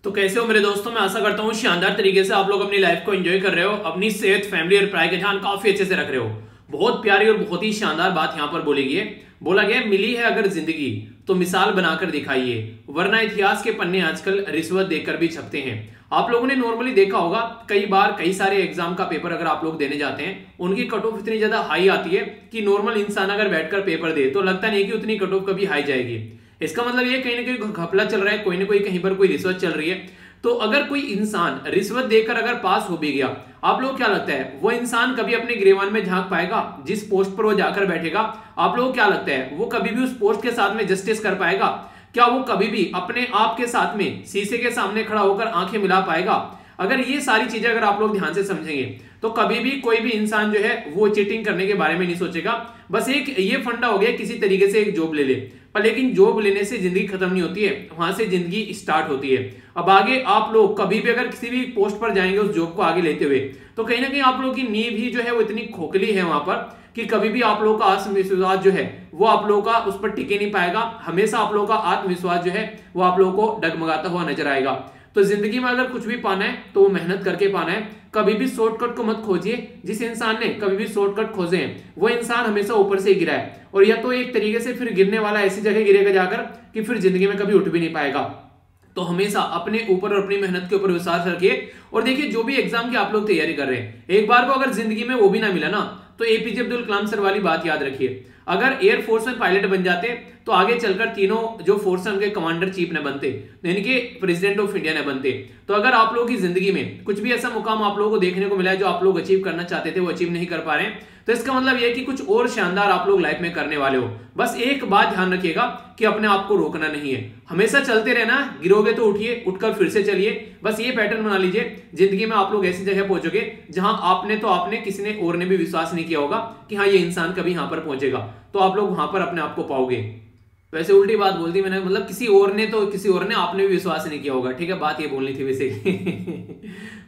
तो कैसे हो मेरे दोस्तों। मैं आशा करता हूँ शानदार तरीके से आप लोग अपनी लाइफ को एंजॉय कर रहे हो, अपनी सेहत, फैमिली और पढ़ाई का ध्यान काफी अच्छे से रख रहे हो। बहुत प्यारी और बहुत ही शानदार बात यहाँ पर बोला गया मिली है अगर जिंदगी तो मिसाल बनाकर दिखाइए, वरना इतिहास के पन्ने आजकल रिश्वत देकर भी छपते हैं। आप लोगों ने नॉर्मली देखा होगा कई बार कई सारे एग्जाम का पेपर अगर आप लोग देने जाते हैं, उनकी कट ऑफ इतनी ज्यादा हाई आती है कि नॉर्मल इंसान अगर बैठकर पेपर दे तो लगता नहीं कि उतनी कट ऑफ कभी हाई जाएगी। इसका मतलब ये कहीं ना कहीं घपला चल रहा है, कोई ना कोई कहीं पर कोई रिश्वत चल रही है। तो अगर कोई इंसान रिश्वत देकर अगर पास हो भी गया, आप लोग क्या लगता है वो इंसान कभी अपने गिरेबान में झांक पाएगा? जिस पोस्ट पर वो जाकर बैठेगा, आप लोग क्या लगता है वो कभी भी उस पोस्ट के साथ में जस्टिस कर पाएगा? क्या वो कभी भी अपने आप के साथ में शीशे के सामने खड़ा होकर आंखें मिला पाएगा? अगर ये सारी चीजें अगर आप लोग ध्यान से समझेंगे तो कभी भी कोई भी इंसान जो है वो चीटिंग करने के बारे में नहीं सोचेगा। बस एक ये फंडा हो गया किसी तरीके से एक जॉब ले ले, पर लेकिन जॉब लेने से जिंदगी खत्म नहीं होती है, वहां से जिंदगी स्टार्ट होती है। अब आगे आप लोग कभी भी अगर किसी भी पोस्ट पर जाएंगे उस जॉब को आगे लेते हुए, तो कहीं ना कहीं आप लोगों की नींव ही जो है वो इतनी खोखली है वहां पर कि कभी भी आप लोगों का आत्मविश्वास जो है वो आप लोगों का उस पर टिके नहीं पाएगा। हमेशा आप लोगों का आत्मविश्वास जो है वो आप लोगों को डगमगाता हुआ नजर आएगा। तो जिंदगी में अगर कुछ भी पाना है तो वो मेहनत करके पाना है। कभी भी शॉर्टकट को मत खोजिए। जिस इंसान ने कभी भी शॉर्टकट खोजे हैं वो इंसान हमेशा ऊपर से ही गिरा है, और या तो एक तरीके से फिर गिरने वाला ऐसी जगह गिरेगा जाकर कि फिर जिंदगी में कभी उठ भी नहीं पाएगा। तो हमेशा अपने ऊपर और अपनी मेहनत के ऊपर विश्वास रखिए। और देखिए जो भी एग्जाम की आप लोग तैयारी कर रहे हैं, एक बार को अगर जिंदगी में वो भी ना मिला ना, तो एपीजे अब्दुल कलाम सर वाली बात याद रखिए। अगर एयरफोर्स में पायलट बन जाते तो आगे चलकर तीनों जो फोर्स है उनके कमांडर चीफ ने बनते, यानी कि प्रेसिडेंट ऑफ इंडिया ने बनते। तो अगर आप लोगों की जिंदगी में कुछ भी ऐसा मुकाम आप लोगों को देखने को मिला है जो आप लोग अचीव करना चाहते थे वो अचीव नहीं कर पा रहे हैं, तो इसका मतलब यह है कि कुछ और शानदार आप लोग लाइफ में करने वाले हो। बस एक बात ध्यान रखिएगा कि अपने आप को रोकना नहीं है, हमेशा चलते रहना। गिरोगे तो उठिए, उठकर फिर से चलिए। बस ये पैटर्न बना लीजिए। जिंदगी में आप लोग ऐसी जगह पहुंचोगे जहां आपने किसी ने और ने भी विश्वास नहीं किया होगा कि हाँ ये इंसान कभी यहां पर पहुंचेगा, तो आप लोग वहां पर अपने आप को पाओगे। वैसे उल्टी बात बोल दी मैंने, मतलब किसी और ने आपने भी विश्वास नहीं किया होगा। ठीक है, बात ये बोलनी थी वैसे।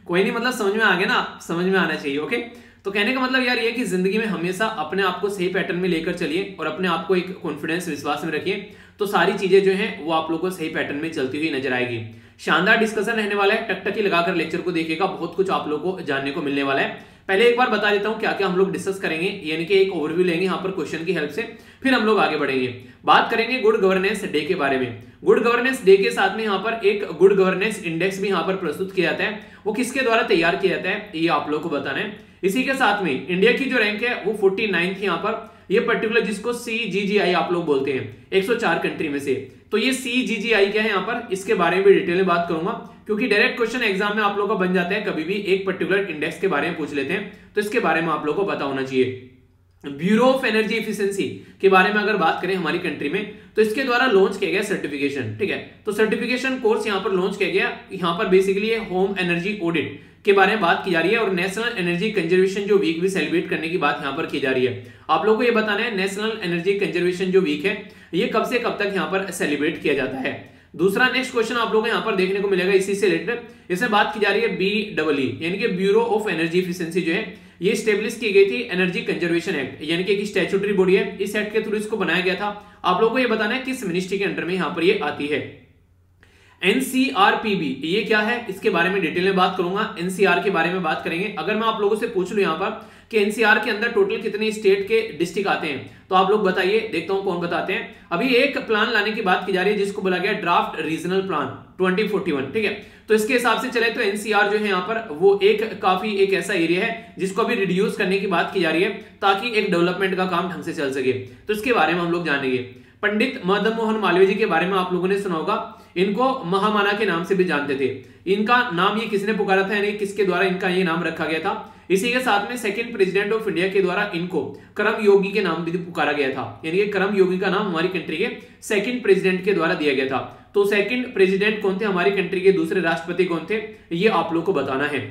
कोई नहीं, मतलब समझ में आ गया ना, समझ में आना चाहिए। ओके, तो कहने का मतलब यार ये कि जिंदगी में हमेशा अपने आप को सही पैटर्न में लेकर चलिए और अपने आप को एक कॉन्फिडेंस, विश्वास में रखिए, तो सारी चीजें जो हैं वो आप लोगों को सही पैटर्न में चलती हुई नजर आएगी। शानदार डिस्कशन रहने वाला है, टकटकी लगाकर लेक्चर को देखिएगा, बहुत कुछ आप लोगों को जानने को मिलने वाला है। पहले एक बार बता देता हूं क्या क्या हम लोग डिस्कस करेंगे, यानी कि एक ओवरव्यू लेंगे यहाँ पर क्वेश्चन की हेल्प से, फिर हम लोग आगे बढ़ेंगे। बात करेंगे गुड गवर्नेंस डे के बारे में। गुड गवर्नेंस डे के साथ में यहाँ पर एक गुड गवर्नेंस इंडेक्स भी यहाँ पर प्रस्तुत किया जाता है। वो किसके द्वारा तैयार किया जाता है ये आप लोग को बताना है। इसी के साथ में इंडिया की जो रैंक है वो 49 थी यहाँ पर। ये पर्टिकुलर जिसको CGGI आप लोग बोलते हैं, 104 कंट्री में से। तो ये CGGI क्या है यहाँ पर, इसके बारे में भी डिटेल में बात करूंगा, क्योंकि डायरेक्ट क्वेश्चन एग्जाम में आप लोगों का बन जाता है। कभी भी एक पर्टिकुलर इंडेक्स के बारे में पूछ लेते हैं तो इसके बारे में आप लोगों को पता होना चाहिए। ब्यूरो ऑफ एनर्जी एफिशिएंसी के बारे में अगर बात करें हमारी कंट्री में, तो इसके द्वारा लॉन्च किया गया सर्टिफिकेशन। ठीक है, तो सर्टिफिकेशन कोर्स यहाँ पर लॉन्च किया गया। यहाँ पर बेसिकली होम एनर्जी ऑडिट के बारे में बात की जा रही है, और नेशनल एनर्जी कंजर्वेशन जो वीक भी सेलिब्रेट करने की बात यहाँ पर की जा रही है। आप लोगों को ये बताना है नेशनल एनर्जी कंजर्वेशन जो वीक है ये कब से कब तक यहाँ पर सेलिब्रेट किया जाता है। दूसरा नेक्स्ट क्वेश्चन आप लोगों को यहाँ पर देखने को मिलेगा इसी से रिलेटेड। इसमें बात की जा रही है BEE, यानी कि ब्यूरो ऑफ एनर्जी एफिशिएंसी जो है ये स्टेब्लिश की गई थी एनर्जी कंजर्वेशन एक्ट, यानी कि एक स्टैट्यूटरी बॉडी है। इस एक्ट के थ्रू इसको बनाया गया था। आप लोगों को ये बताना है किस मिनिस्ट्री के अंडर में यहाँ पर ये आती है। NCRPB ये क्या है, इसके बारे में डिटेल में बात करूंगा। NCR के बारे में बात करेंगे। अगर मैं आप लोगों से पूछ लूं यहाँ पर कि NCR के अंदर टोटल कितने स्टेट के डिस्ट्रिक्ट आते हैं, तो आप लोग बताइए, देखता हूं कौन बताते हैं। अभी एक प्लान लाने की बात की जा रही है जिसको बोला गया ड्राफ्ट रीजनल प्लान 2041। ठीक है, तो इसके हिसाब से चले तो NCR जो है यहाँ पर वो काफी एक ऐसा एरिया है जिसको अभी रिड्यूस करने की बात की जा रही है ताकि एक डेवलपमेंट का काम ढंग से चल सके। तो इसके बारे में हम लोग जानेंगे। पंडित मदन मोहन मालवीय जी के बारे में आप लोगों ने सुना होगा। इनको महामाना के नाम से भी जानते थे। इनका नाम ये किसने पुकारा था, यानी किसके द्वारा इनका ये नाम रखा गया था। इसी के साथ में सेकंड प्रेसिडेंट ऑफ इंडिया के द्वारा इनको करम योगी के नाम भी पुकारा गया था, यानी कि करम योगी का नाम हमारी कंट्री के सेकंड प्रेसिडेंट के द्वारा दिया गया था। तो सेकंड प्रेसिडेंट कौन थे, हमारी कंट्री के दूसरे राष्ट्रपति कौन थे, ये आप लोग को बताना है।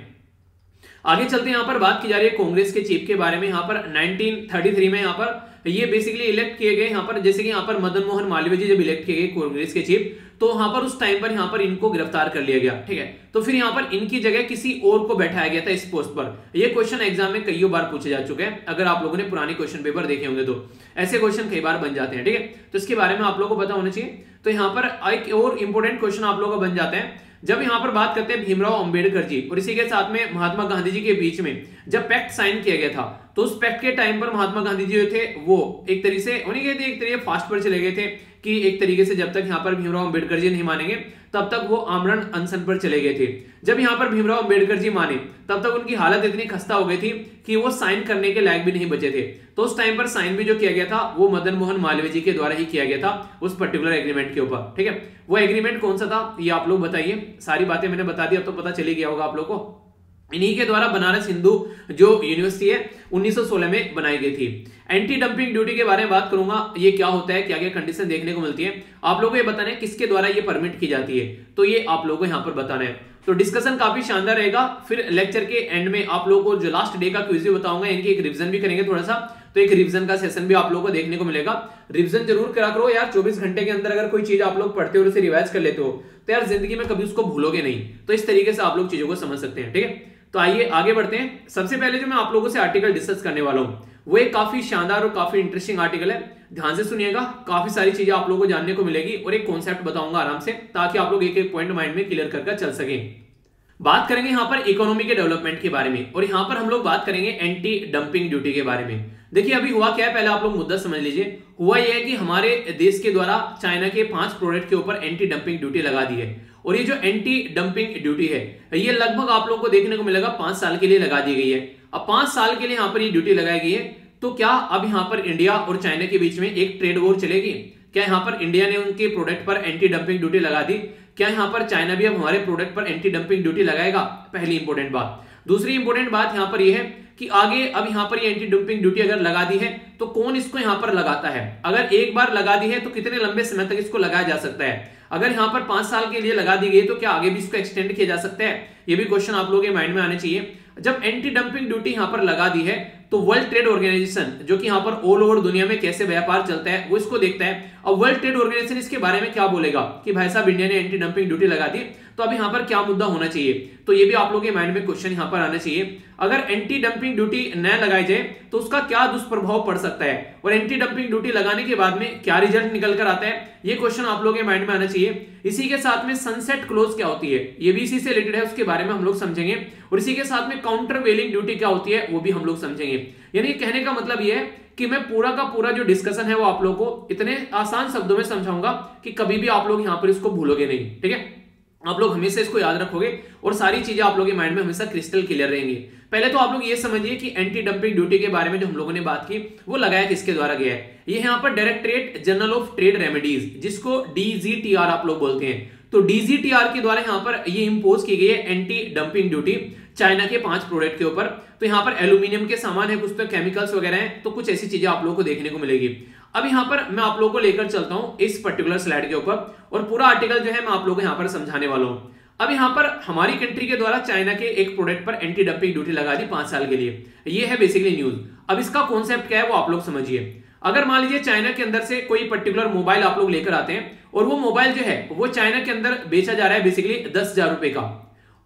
आगे चलते हैं, यहाँ पर बात की जा रही है कांग्रेस के चीफ के बारे में। यहाँ पर 1933 में यहाँ पर ये बेसिकली इलेक्ट किए गए। यहाँ पर जैसे कि यहाँ पर मदन मोहन मालवीय जी जब इलेक्ट किए गए कांग्रेस के चीफ, तो यहाँ पर उस टाइम पर यहाँ पर इनको गिरफ्तार कर लिया गया। ठीक है, तो फिर यहाँ पर इनकी जगह किसी और को बैठाया गया था इस पोस्ट पर। ये क्वेश्चन एग्जाम में कई बार पूछे जा चुके हैं। अगर आप लोगों ने पुराने क्वेश्चन पेपर देखे होंगे तो ऐसे क्वेश्चन कई बार बन जाते हैं। ठीक है, तो इसके बारे में आप लोगों को पता होना चाहिए। तो यहाँ पर एक और इंपॉर्टेंट क्वेश्चन आप लोगों का बन जाता है जब यहाँ पर बात करते हैं भीमराव अंबेडकर जी और इसी के साथ में महात्मा गांधी जी के बीच में जब पैक्ट साइन किया गया था, तो उस पैक्ट के टाइम पर महात्मा गांधी जी जो थे वो एक तरीके से उन्हीं के एक तरीके फास्ट पर चले गए थे कि एक तरीके से जब तक यहाँ पर भीमराव अंबेडकर जी नहीं मानेंगे तब तक वो आमरण अनशन पर चले गए थे। जब यहाँ पर भीमराव अंबेडकर जी माने तब तक उनकी हालत इतनी खस्ता हो गई थी कि वो साइन करने के लायक भी नहीं बचे थे। तो उस टाइम पर साइन भी जो किया गया था वो मदन मोहन मालवीय जी के द्वारा ही किया गया था उस पर्टिकुलर एग्रीमेंट के ऊपर। ठीक है, वो एग्रीमेंट कौन सा था ये आप लोग बताइए। सारी बातें मैंने बता दी, अब तो पता चली गया होगा आप लोग को। इन्हीं के द्वारा बनारस हिंदू जो यूनिवर्सिटी है 1916 में बनाई गई थी। एंटी डंपिंग ड्यूटी के बारे में बात करूंगा, ये क्या होता है, क्या क्या कंडीशन देखने को मिलती है, आप लोगों को ये बताना है किसके द्वारा ये परमिट की जाती है, तो ये आप लोगों को यहाँ पर बताना है। तो डिस्कशन काफी शानदार रहेगा। फिर लेक्चर के एंड में आप लोगों को जो लास्ट डे का क्विज भी बताऊंगा, इनकी एक रिवीजन भी करेंगे थोड़ा सा, तो एक रिवीजन का सेशन भी आप लोगों को देखने को मिलेगा। रिवीजन जरूर करा करो यार, 24 घंटे के अंदर अगर कोई चीज आप लोग पढ़ते हो और उसे रिवाइज कर लेते हो तो यार जिंदगी में कभी उसको भूलोगे नहीं। तो इस तरीके से आप लोग चीजों को समझ सकते हैं। ठीक है, तो आइए आगे बढ़ते हैं। सबसे पहले जो मैं आप लोगों से आर्टिकल डिस्कस करने वाला हूं वो एक काफी शानदार और काफी इंटरेस्टिंग आर्टिकल है। ध्यान से सुनिएगा, काफी सारी चीजें आप लोगों को जानने को मिलेगी और एक कॉन्सेप्ट बताऊंगा आराम से, ताकि आप लोग एक एक पॉइंट माइंड में क्लियर करके चल सके। बात करेंगे यहाँ पर इकोनॉमी के डेवलपमेंट के बारे में और यहाँ पर हम लोग बात करेंगे एंटी डंपिंग ड्यूटी के बारे में। देखिए अभी हुआ क्या है, पहले आप लोग मुद्दा समझ लीजिए। हुआ यह है कि हमारे देश के द्वारा चाइना के 5 प्रोडक्ट के ऊपर एंटी डंपिंग ड्यूटी लगा दी है और ये जो एंटी डंपिंग ड्यूटी है ये लगभग आप लोगों को देखने को मिलेगा 5 साल के लिए लगा दी गई है। अब 5 साल के लिए यहाँ पर ये ड्यूटी लगाई गई है, तो क्या अब यहाँ पर इंडिया और चाइना के बीच में एक ट्रेड वॉर चलेगी? क्या यहाँ पर इंडिया ने उनके प्रोडक्ट पर एंटी डंपिंग ड्यूटी लगा दी? क्या यहाँ पर चाइना भी अब हमारे प्रोडक्ट पर एंटी डंपिंग ड्यूटी लगाएगा? पहली इंपॉर्टेंट बात। दूसरी इंपॉर्टेंट बात यहाँ पर यह है कि आगे अब यहाँ पर ये एंटी डंपिंग ड्यूटी अगर लगा दी है तो कौन इसको यहाँ पर लगाता है? अगर एक बार लगा दी है तो कितने लंबे समय तक इसको लगाया जा सकता है? अगर यहाँ पर 5 साल के लिए लगा दी गई तो क्या आगे भी इसको एक्सटेंड किया जा सकता है? ये भी क्वेश्चन आप लोगों के माइंड में आने चाहिए। जब एंटी डंपिंग ड्यूटी यहाँ पर लगा दी है तो वर्ल्ड ट्रेड ऑर्गेनाइजेशन जो कि यहाँ पर ऑल ओवर दुनिया में कैसे व्यापार चलता है वो इसको देखता है। अब वर्ल्ड ट्रेड ऑर्गेनाइजेशन इसके बारे में क्या बोलेगा कि भाई साहब इंडिया ने एंटी डंपिंग ड्यूटी लगा दी, तो अब यहाँ पर क्या मुद्दा होना चाहिए? तो ये भी आप लोगों के माइंड में क्वेश्चन यहाँ पर आना चाहिए। अगर एंटी डंपिंग ड्यूटी न लगाई जाए तो उसका क्या दुष्प्रभाव पड़ सकता है और एंटी डंपिंग ड्यूटी लगाने के बाद में क्या रिजल्ट निकल कर आता है, ये क्वेश्चन आप लोगों के माइंड में आना चाहिए। इसी के साथ में सनसेट क्लोज क्या होती है, ये भी इसी से रिलेटेड है, उसके बारे में हम लोग समझेंगे। और इसी के साथ में काउंटर वेलिंग ड्यूटी क्या होती है वो भी हम लोग समझेंगे। यानी कहने का मतलब ये है कि मैं पूरा का पूरा जो डिस्कशन है वो आप लोगों को इतने आसान शब्दों में समझाऊंगा कि कभी भी आप लोग यहाँ पर इसको भूलोगे नहीं। ठीक है, आप लोग हमेशा इसको याद रखोगे और सारी चीजें आप लोगों के माइंड में हमेशा क्रिस्टल क्लियर रहेंगी। पहले तो आप लोग ये समझिए कि एंटी डंपिंग ड्यूटी के बारे में जो हम लोगों ने बात की वो लगाया किसके द्वारा गया है। ये यहाँ पर directorate general of trade remedies, जिसको डीजीटीआर आप लोग बोलते हैं, तो डीजीटीआर के द्वारा यहाँ पर ये इंपोज की गई है एंटी डंपिंग ड्यूटी चाइना के 5 प्रोडक्ट के ऊपर। तो यहाँ पर एल्यूमिनियम के सामान है, कुछ तो केमिकल्स वगैरह हैं, तो कुछ ऐसी चीजें आप लोगों को देखने को मिलेगी। अब यहाँ पर मैं आप लोगों को लेकर चलता हूँ इस पर्टिकुलर स्लाइड के ऊपर और पूरा आर्टिकल जो है मैं आप लोगों को यहाँ पर समझाने वाला हूँ। अब यहाँ पर हमारी कंट्री के द्वारा चाइना के एक प्रोडक्ट पर एंटी डंपिंग ड्यूटी लगा दी 5 साल के लिए, ये है बेसिकली न्यूज। अब इसका कॉन्सेप्ट क्या है वो आप लोग समझिए। अगर मान लीजिए चाइना के अंदर से कोई पर्टिकुलर मोबाइल आप लोग लेकर आते हैं और वो मोबाइल जो है वो चाइना के अंदर बेचा जा रहा है बेसिकली 10,000 रुपए का,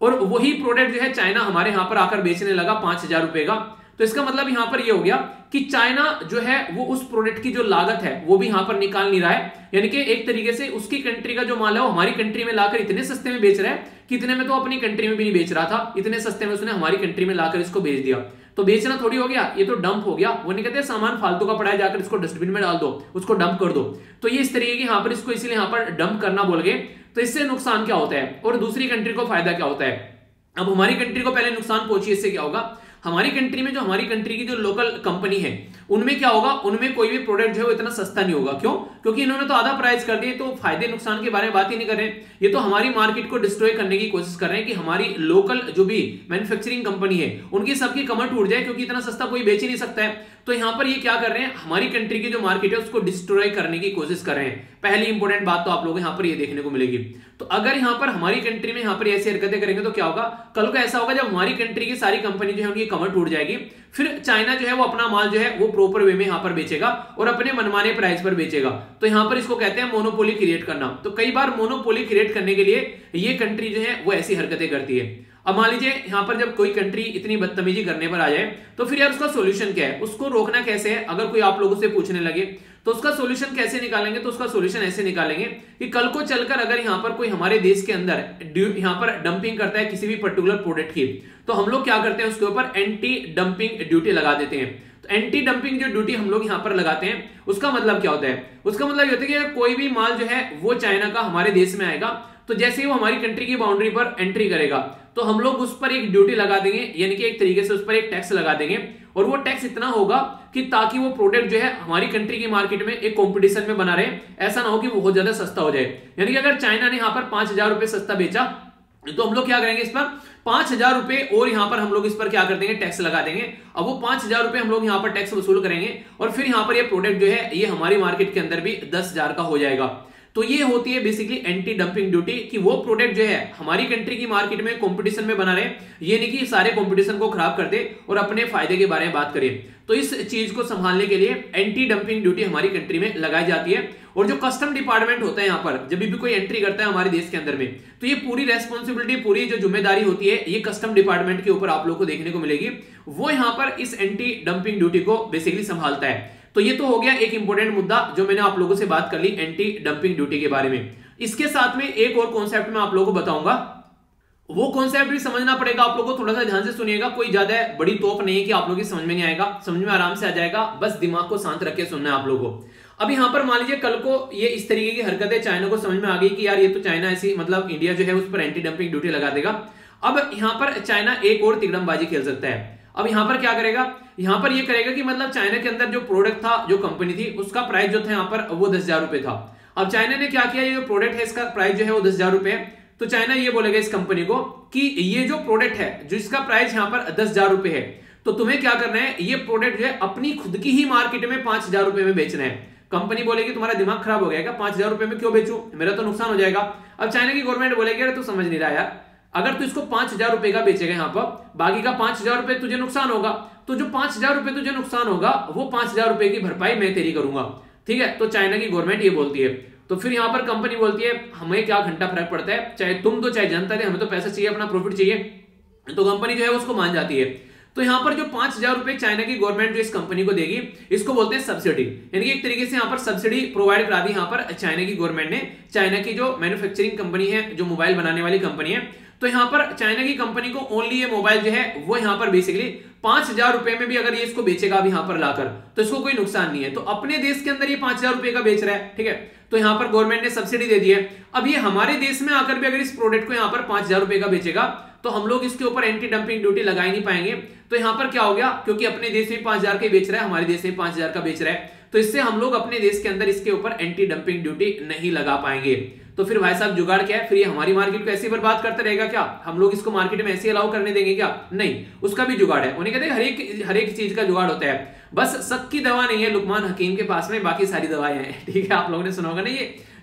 और वही प्रोडक्ट जो है चाइना हमारे यहाँ पर आकर बेचने लगा 5,000 रुपए का, तो इसका मतलब यहाँ पर ये हो गया कि चाइना जो है वो उस प्रोडक्ट की जो लागत है वो भी यहाँ पर निकाल नहीं रहा है। यानी कि एक तरीके से उसकी कंट्री का जो माल है वो हमारी कंट्री में लाकर इतने सस्ते में बेच रहा है कि इतने में तो अपनी कंट्री में भी नहीं बेच रहा था, इतने सस्ते में उसने हमारी कंट्री में लाकर इसको बेच दिया। तो बेचना थोड़ी हो गया, ये तो डंप हो गया। वो नहीं कहते सामान फालतू का पड़ा है जाकर इसको डस्टबिन में डाल दो, उसको डंप कर दो। तो ये इस तरीके की यहाँ पर इसको इसलिए यहाँ पर डंप करना बोल गए। तो इससे नुकसान क्या होता है और दूसरी कंट्री को फायदा क्या होता है? अब हमारी कंट्री को पहले नुकसान पहुंची, इससे क्या होगा? हमारी कंट्री में जो हमारी कंट्री की जो लोकल कंपनी है उनमें क्या होगा, उनमें कोई भी प्रोडक्ट जो है वो इतना सस्ता नहीं होगा। क्यों? क्योंकि इन्होंने तो आधा प्राइस कर दिए, तो फायदे नुकसान के बारे में बात ही नहीं कर रहे। ये तो हमारी मार्केट को डिस्ट्रॉय करने की कोशिश कर रहे हैं कि हमारी लोकल जो भी मैन्युफैक्चरिंग कंपनी है उनकी सबकी कमर टूट जाए, क्योंकि इतना सस्ता कोई बेच ही नहीं सकता है। तो यहाँ पर ये क्या कर रहे हैं, हमारी कंट्री की जो मार्केट है उसको डिस्ट्रॉय करने की कोशिश कर रहे हैं। पहली इंपॉर्टेंट बात तो आप लोग यहाँ पर ये देखने को मिलेगी। तो अगर यहाँ पर हमारी कंट्री में यहाँ पर ऐसी हरकतें करेंगे तो क्या होगा? कल को ऐसा होगा जब हमारी कंट्री की सारी कंपनी जो है उनकी कमर टूट जाएगी, फिर चाइना जो है वो अपना माल जो है वो प्रॉपर वे में यहाँ पर बेचेगा और अपने मनमाने प्राइस पर बेचेगा। तो यहाँ पर इसको कहते हैं मोनोपोली क्रिएट करना। तो कई बार मोनोपोली क्रिएट करने के लिए ये कंट्री जो है वो ऐसी हरकतें करती है। अब मान लीजिए यहाँ पर जब कोई कंट्री इतनी बदतमीजी करने पर आ जाए तो फिर यार उसका सॉल्यूशन क्या है, उसको रोकना कैसे है? अगर कोई आप लोगों से पूछने लगे तो उसका सोल्यूशन कैसे निकालेंगे? तो उसका सोल्यूशन ऐसे निकालेंगे कि कल को चलकर अगर यहाँ पर कोई हमारे देश के अंदर यहाँ पर डंपिंग करता है किसी भी पर्टिकुलर प्रोडक्ट की, तो हम लोग क्या करते हैं, उसके ऊपर एंटी डंपिंग ड्यूटी लगा देते हैं। तो एंटी डंपिंग जो ड्यूटी हम लोग यहाँ पर लगाते हैं, उसका मतलब क्या होता है? उसका मतलब ये होता है कि अगर कोई भी माल जो है वो चाइना का हमारे देश में आएगा, तो जैसे ही वो हमारी कंट्री की बाउंड्री पर एंट्री करेगा, तो हम लोग उस पर एक ड्यूटी लगा देंगे, यानी कि एक तरीके से उस पर एक टैक्स लगा देंगे। और वो टैक्स इतना होगा कि ताकि वो प्रोडक्ट जो है हमारी कंट्री की मार्केट में एक कंपटीशन में बना रहे, ऐसा ना हो कि वो बहुत ज्यादा सस्ता हो जाए। यानी कि अगर चाइना ने यहाँ पर 5,000 रुपए सस्ता बेचा, तो हम लोग क्या करेंगे, इस पर 5,000 रुपए और यहाँ पर हम लोग इस पर क्या कर देंगे, टैक्स लगा देंगे। अब वो 5,000 रुपए हम लोग यहाँ पर टैक्स वसूल करेंगे और फिर यहाँ पर ये प्रोडक्ट जो है ये हमारी मार्केट के अंदर भी 10,000 का हो जाएगा। तो ये होती है बेसिकली एंटी डंपिंग ड्यूटी, कि वो प्रोडक्ट जो है हमारी कंट्री की मार्केट में कंपटीशन में बना रहे, ये नहीं कि सारे कंपटीशन को खराब कर दे और अपने फायदे के बारे में बात करें। तो इस चीज को संभालने के लिए एंटी डंपिंग ड्यूटी हमारी कंट्री में लगाई जाती है। और जो कस्टम डिपार्टमेंट होता है यहाँ पर जब भी कोई एंट्री करता है हमारे देश के अंदर में, तो ये पूरी रेस्पॉन्सिबिलिटी, पूरी जो जिम्मेदारी होती है ये कस्टम डिपार्टमेंट के ऊपर आप लोग को देखने को मिलेगी। वो यहाँ पर इस एंटी डंपिंग ड्यूटी को बेसिकली संभालता है। तो ये तो हो गया एक इंपॉर्टेंट मुद्दा जो मैंने आप लोगों से बात कर ली एंटी डंपिंग ड्यूटी के बारे में। इसके साथ में एक और कॉन्सेप्ट मैं आप लोगों को बताऊंगा, वो कॉन्सेप्ट भी समझना पड़ेगा आप लोगों को, थोड़ा सा ध्यान से सुनिएगा। कोई ज्यादा बड़ी तोप नहीं है कि आप लोगों की समझ में नहीं आएगा, समझ में आराम से आ जाएगा, बस दिमाग को शांत रख के सुनना है आप लोगों को। अब यहाँ पर मान लीजिए कल को ये इस तरीके की हरकतें चाइना को समझ में आ गई कि यार ये तो चाइना ऐसी, मतलब इंडिया जो है उस पर एंटी डंपिंग ड्यूटी लगा देगा। अब यहाँ पर चाइना एक और तिकड़मबाजी खेल सकता है। अब यहाँ पर क्या करेगा, यहाँ पर ये करेगा कि मतलब चाइना के अंदर जो प्रोडक्ट था, जो कंपनी थी, उसका प्राइस जो था यहाँ पर वो 10,000 रुपए था। अब चाइना ने क्या किया, ये जो प्रोडक्ट है इसका प्राइस जो है वो 10,000 रुपए है। तो चाइना ये बोलेगा इस कंपनी को कि ये जो प्रोडक्ट है जिसका प्राइस यहाँ पर 10,000 रुपए है, तो तुम्हें क्या करना है, ये प्रोडक्ट जो है अपनी खुद की ही मार्केट में 5,000 रुपए में बेचना है। कंपनी बोलेगी तुम्हारा दिमाग खराब हो गया क्या, 5,000 रुपए में क्यों बेचूं, मेरा तो नुकसान हो जाएगा। अब चाइना की गवर्नमेंट बोलेगी अरे तू समझ नहीं रहा यार, अगर तू इसको 5,000 रुपए का बेचेगा यहाँ पर, बाकी का 5,000 रुपए तुझे नुकसान होगा, तो जो 5,000 रुपए तुझे नुकसान होगा वो 5,000 रुपए की भरपाई मैं तेरी करूंगा। ठीक है, तो चाइना की गवर्नमेंट ये बोलती है। तो फिर यहाँ पर कंपनी बोलती है हमें क्या घंटा फर्क पड़ता है, चाहे तुम तो चाहे जनता दे, हमें तो पैसा चाहिए, अपना प्रॉफिट चाहिए। तो कंपनी जो है उसको मान जाती है। तो यहाँ पर जो 5,000 रुपए चाइना की गवर्नमेंट जो इस कंपनी को देगी, इसको बोलते हैं सब्सिडी। यानी कि एक तरीके से यहाँ पर सब्सिडी प्रोवाइड करा दी यहाँ पर चाइना की गवर्नमेंट ने। चाइना की जो मैन्युफैक्चरिंग कंपनी है, जो मोबाइल बनाने वाली कंपनी है, तो यहाँ पर चाइना की कंपनी को ओनली ये मोबाइल जो है वो यहाँ पर बेसिकली 5,000 रुपए में भी अगर ये इसको बेचेगा अब यहाँ पर लाकर, तो इसको कोई नुकसान नहीं है। तो अपने देश के अंदर ये 5,000 रुपए का बेच रहा है, ठीक है, तो यहाँ पर गवर्नमेंट ने सब्सिडी दे दी है। अब ये हमारे देश में आकर भी अगर इस प्रोडक्ट को यहाँ पर 5,000 रुपए का बेचेगा, तो हम लोग इसके ऊपर एंटी डंपिंग ड्यूटी लगा ही नहीं पाएंगे। तो यहाँ पर क्या हो गया, क्योंकि अपने देश में 5,000 का बेच रहा है, हमारे देश में 5,000 का बेच रहा है, तो इससे हम लोग अपने देश के अंदर इसके ऊपर एंटी डंपिंग ड्यूटी नहीं लगा पाएंगे। तो फिर भाई साहब जुगाड़ क्या है, फिर ये हमारी मार्केट को ऐसे बर्बाद करता रहेगा क्या, हम लोग इसको मार्केट में ऐसे अलाउ करने देंगे क्या, नहीं, उसका भी जुगाड़ है। उन्हें कहते हैं हर एक चीज का जुगाड़ होता है, बस शक की दवा नहीं है लुकमान हकीम के पास में, बाकी सारी दवाएं हैं। ठीक है, आप लोगों ने सुना होगा ना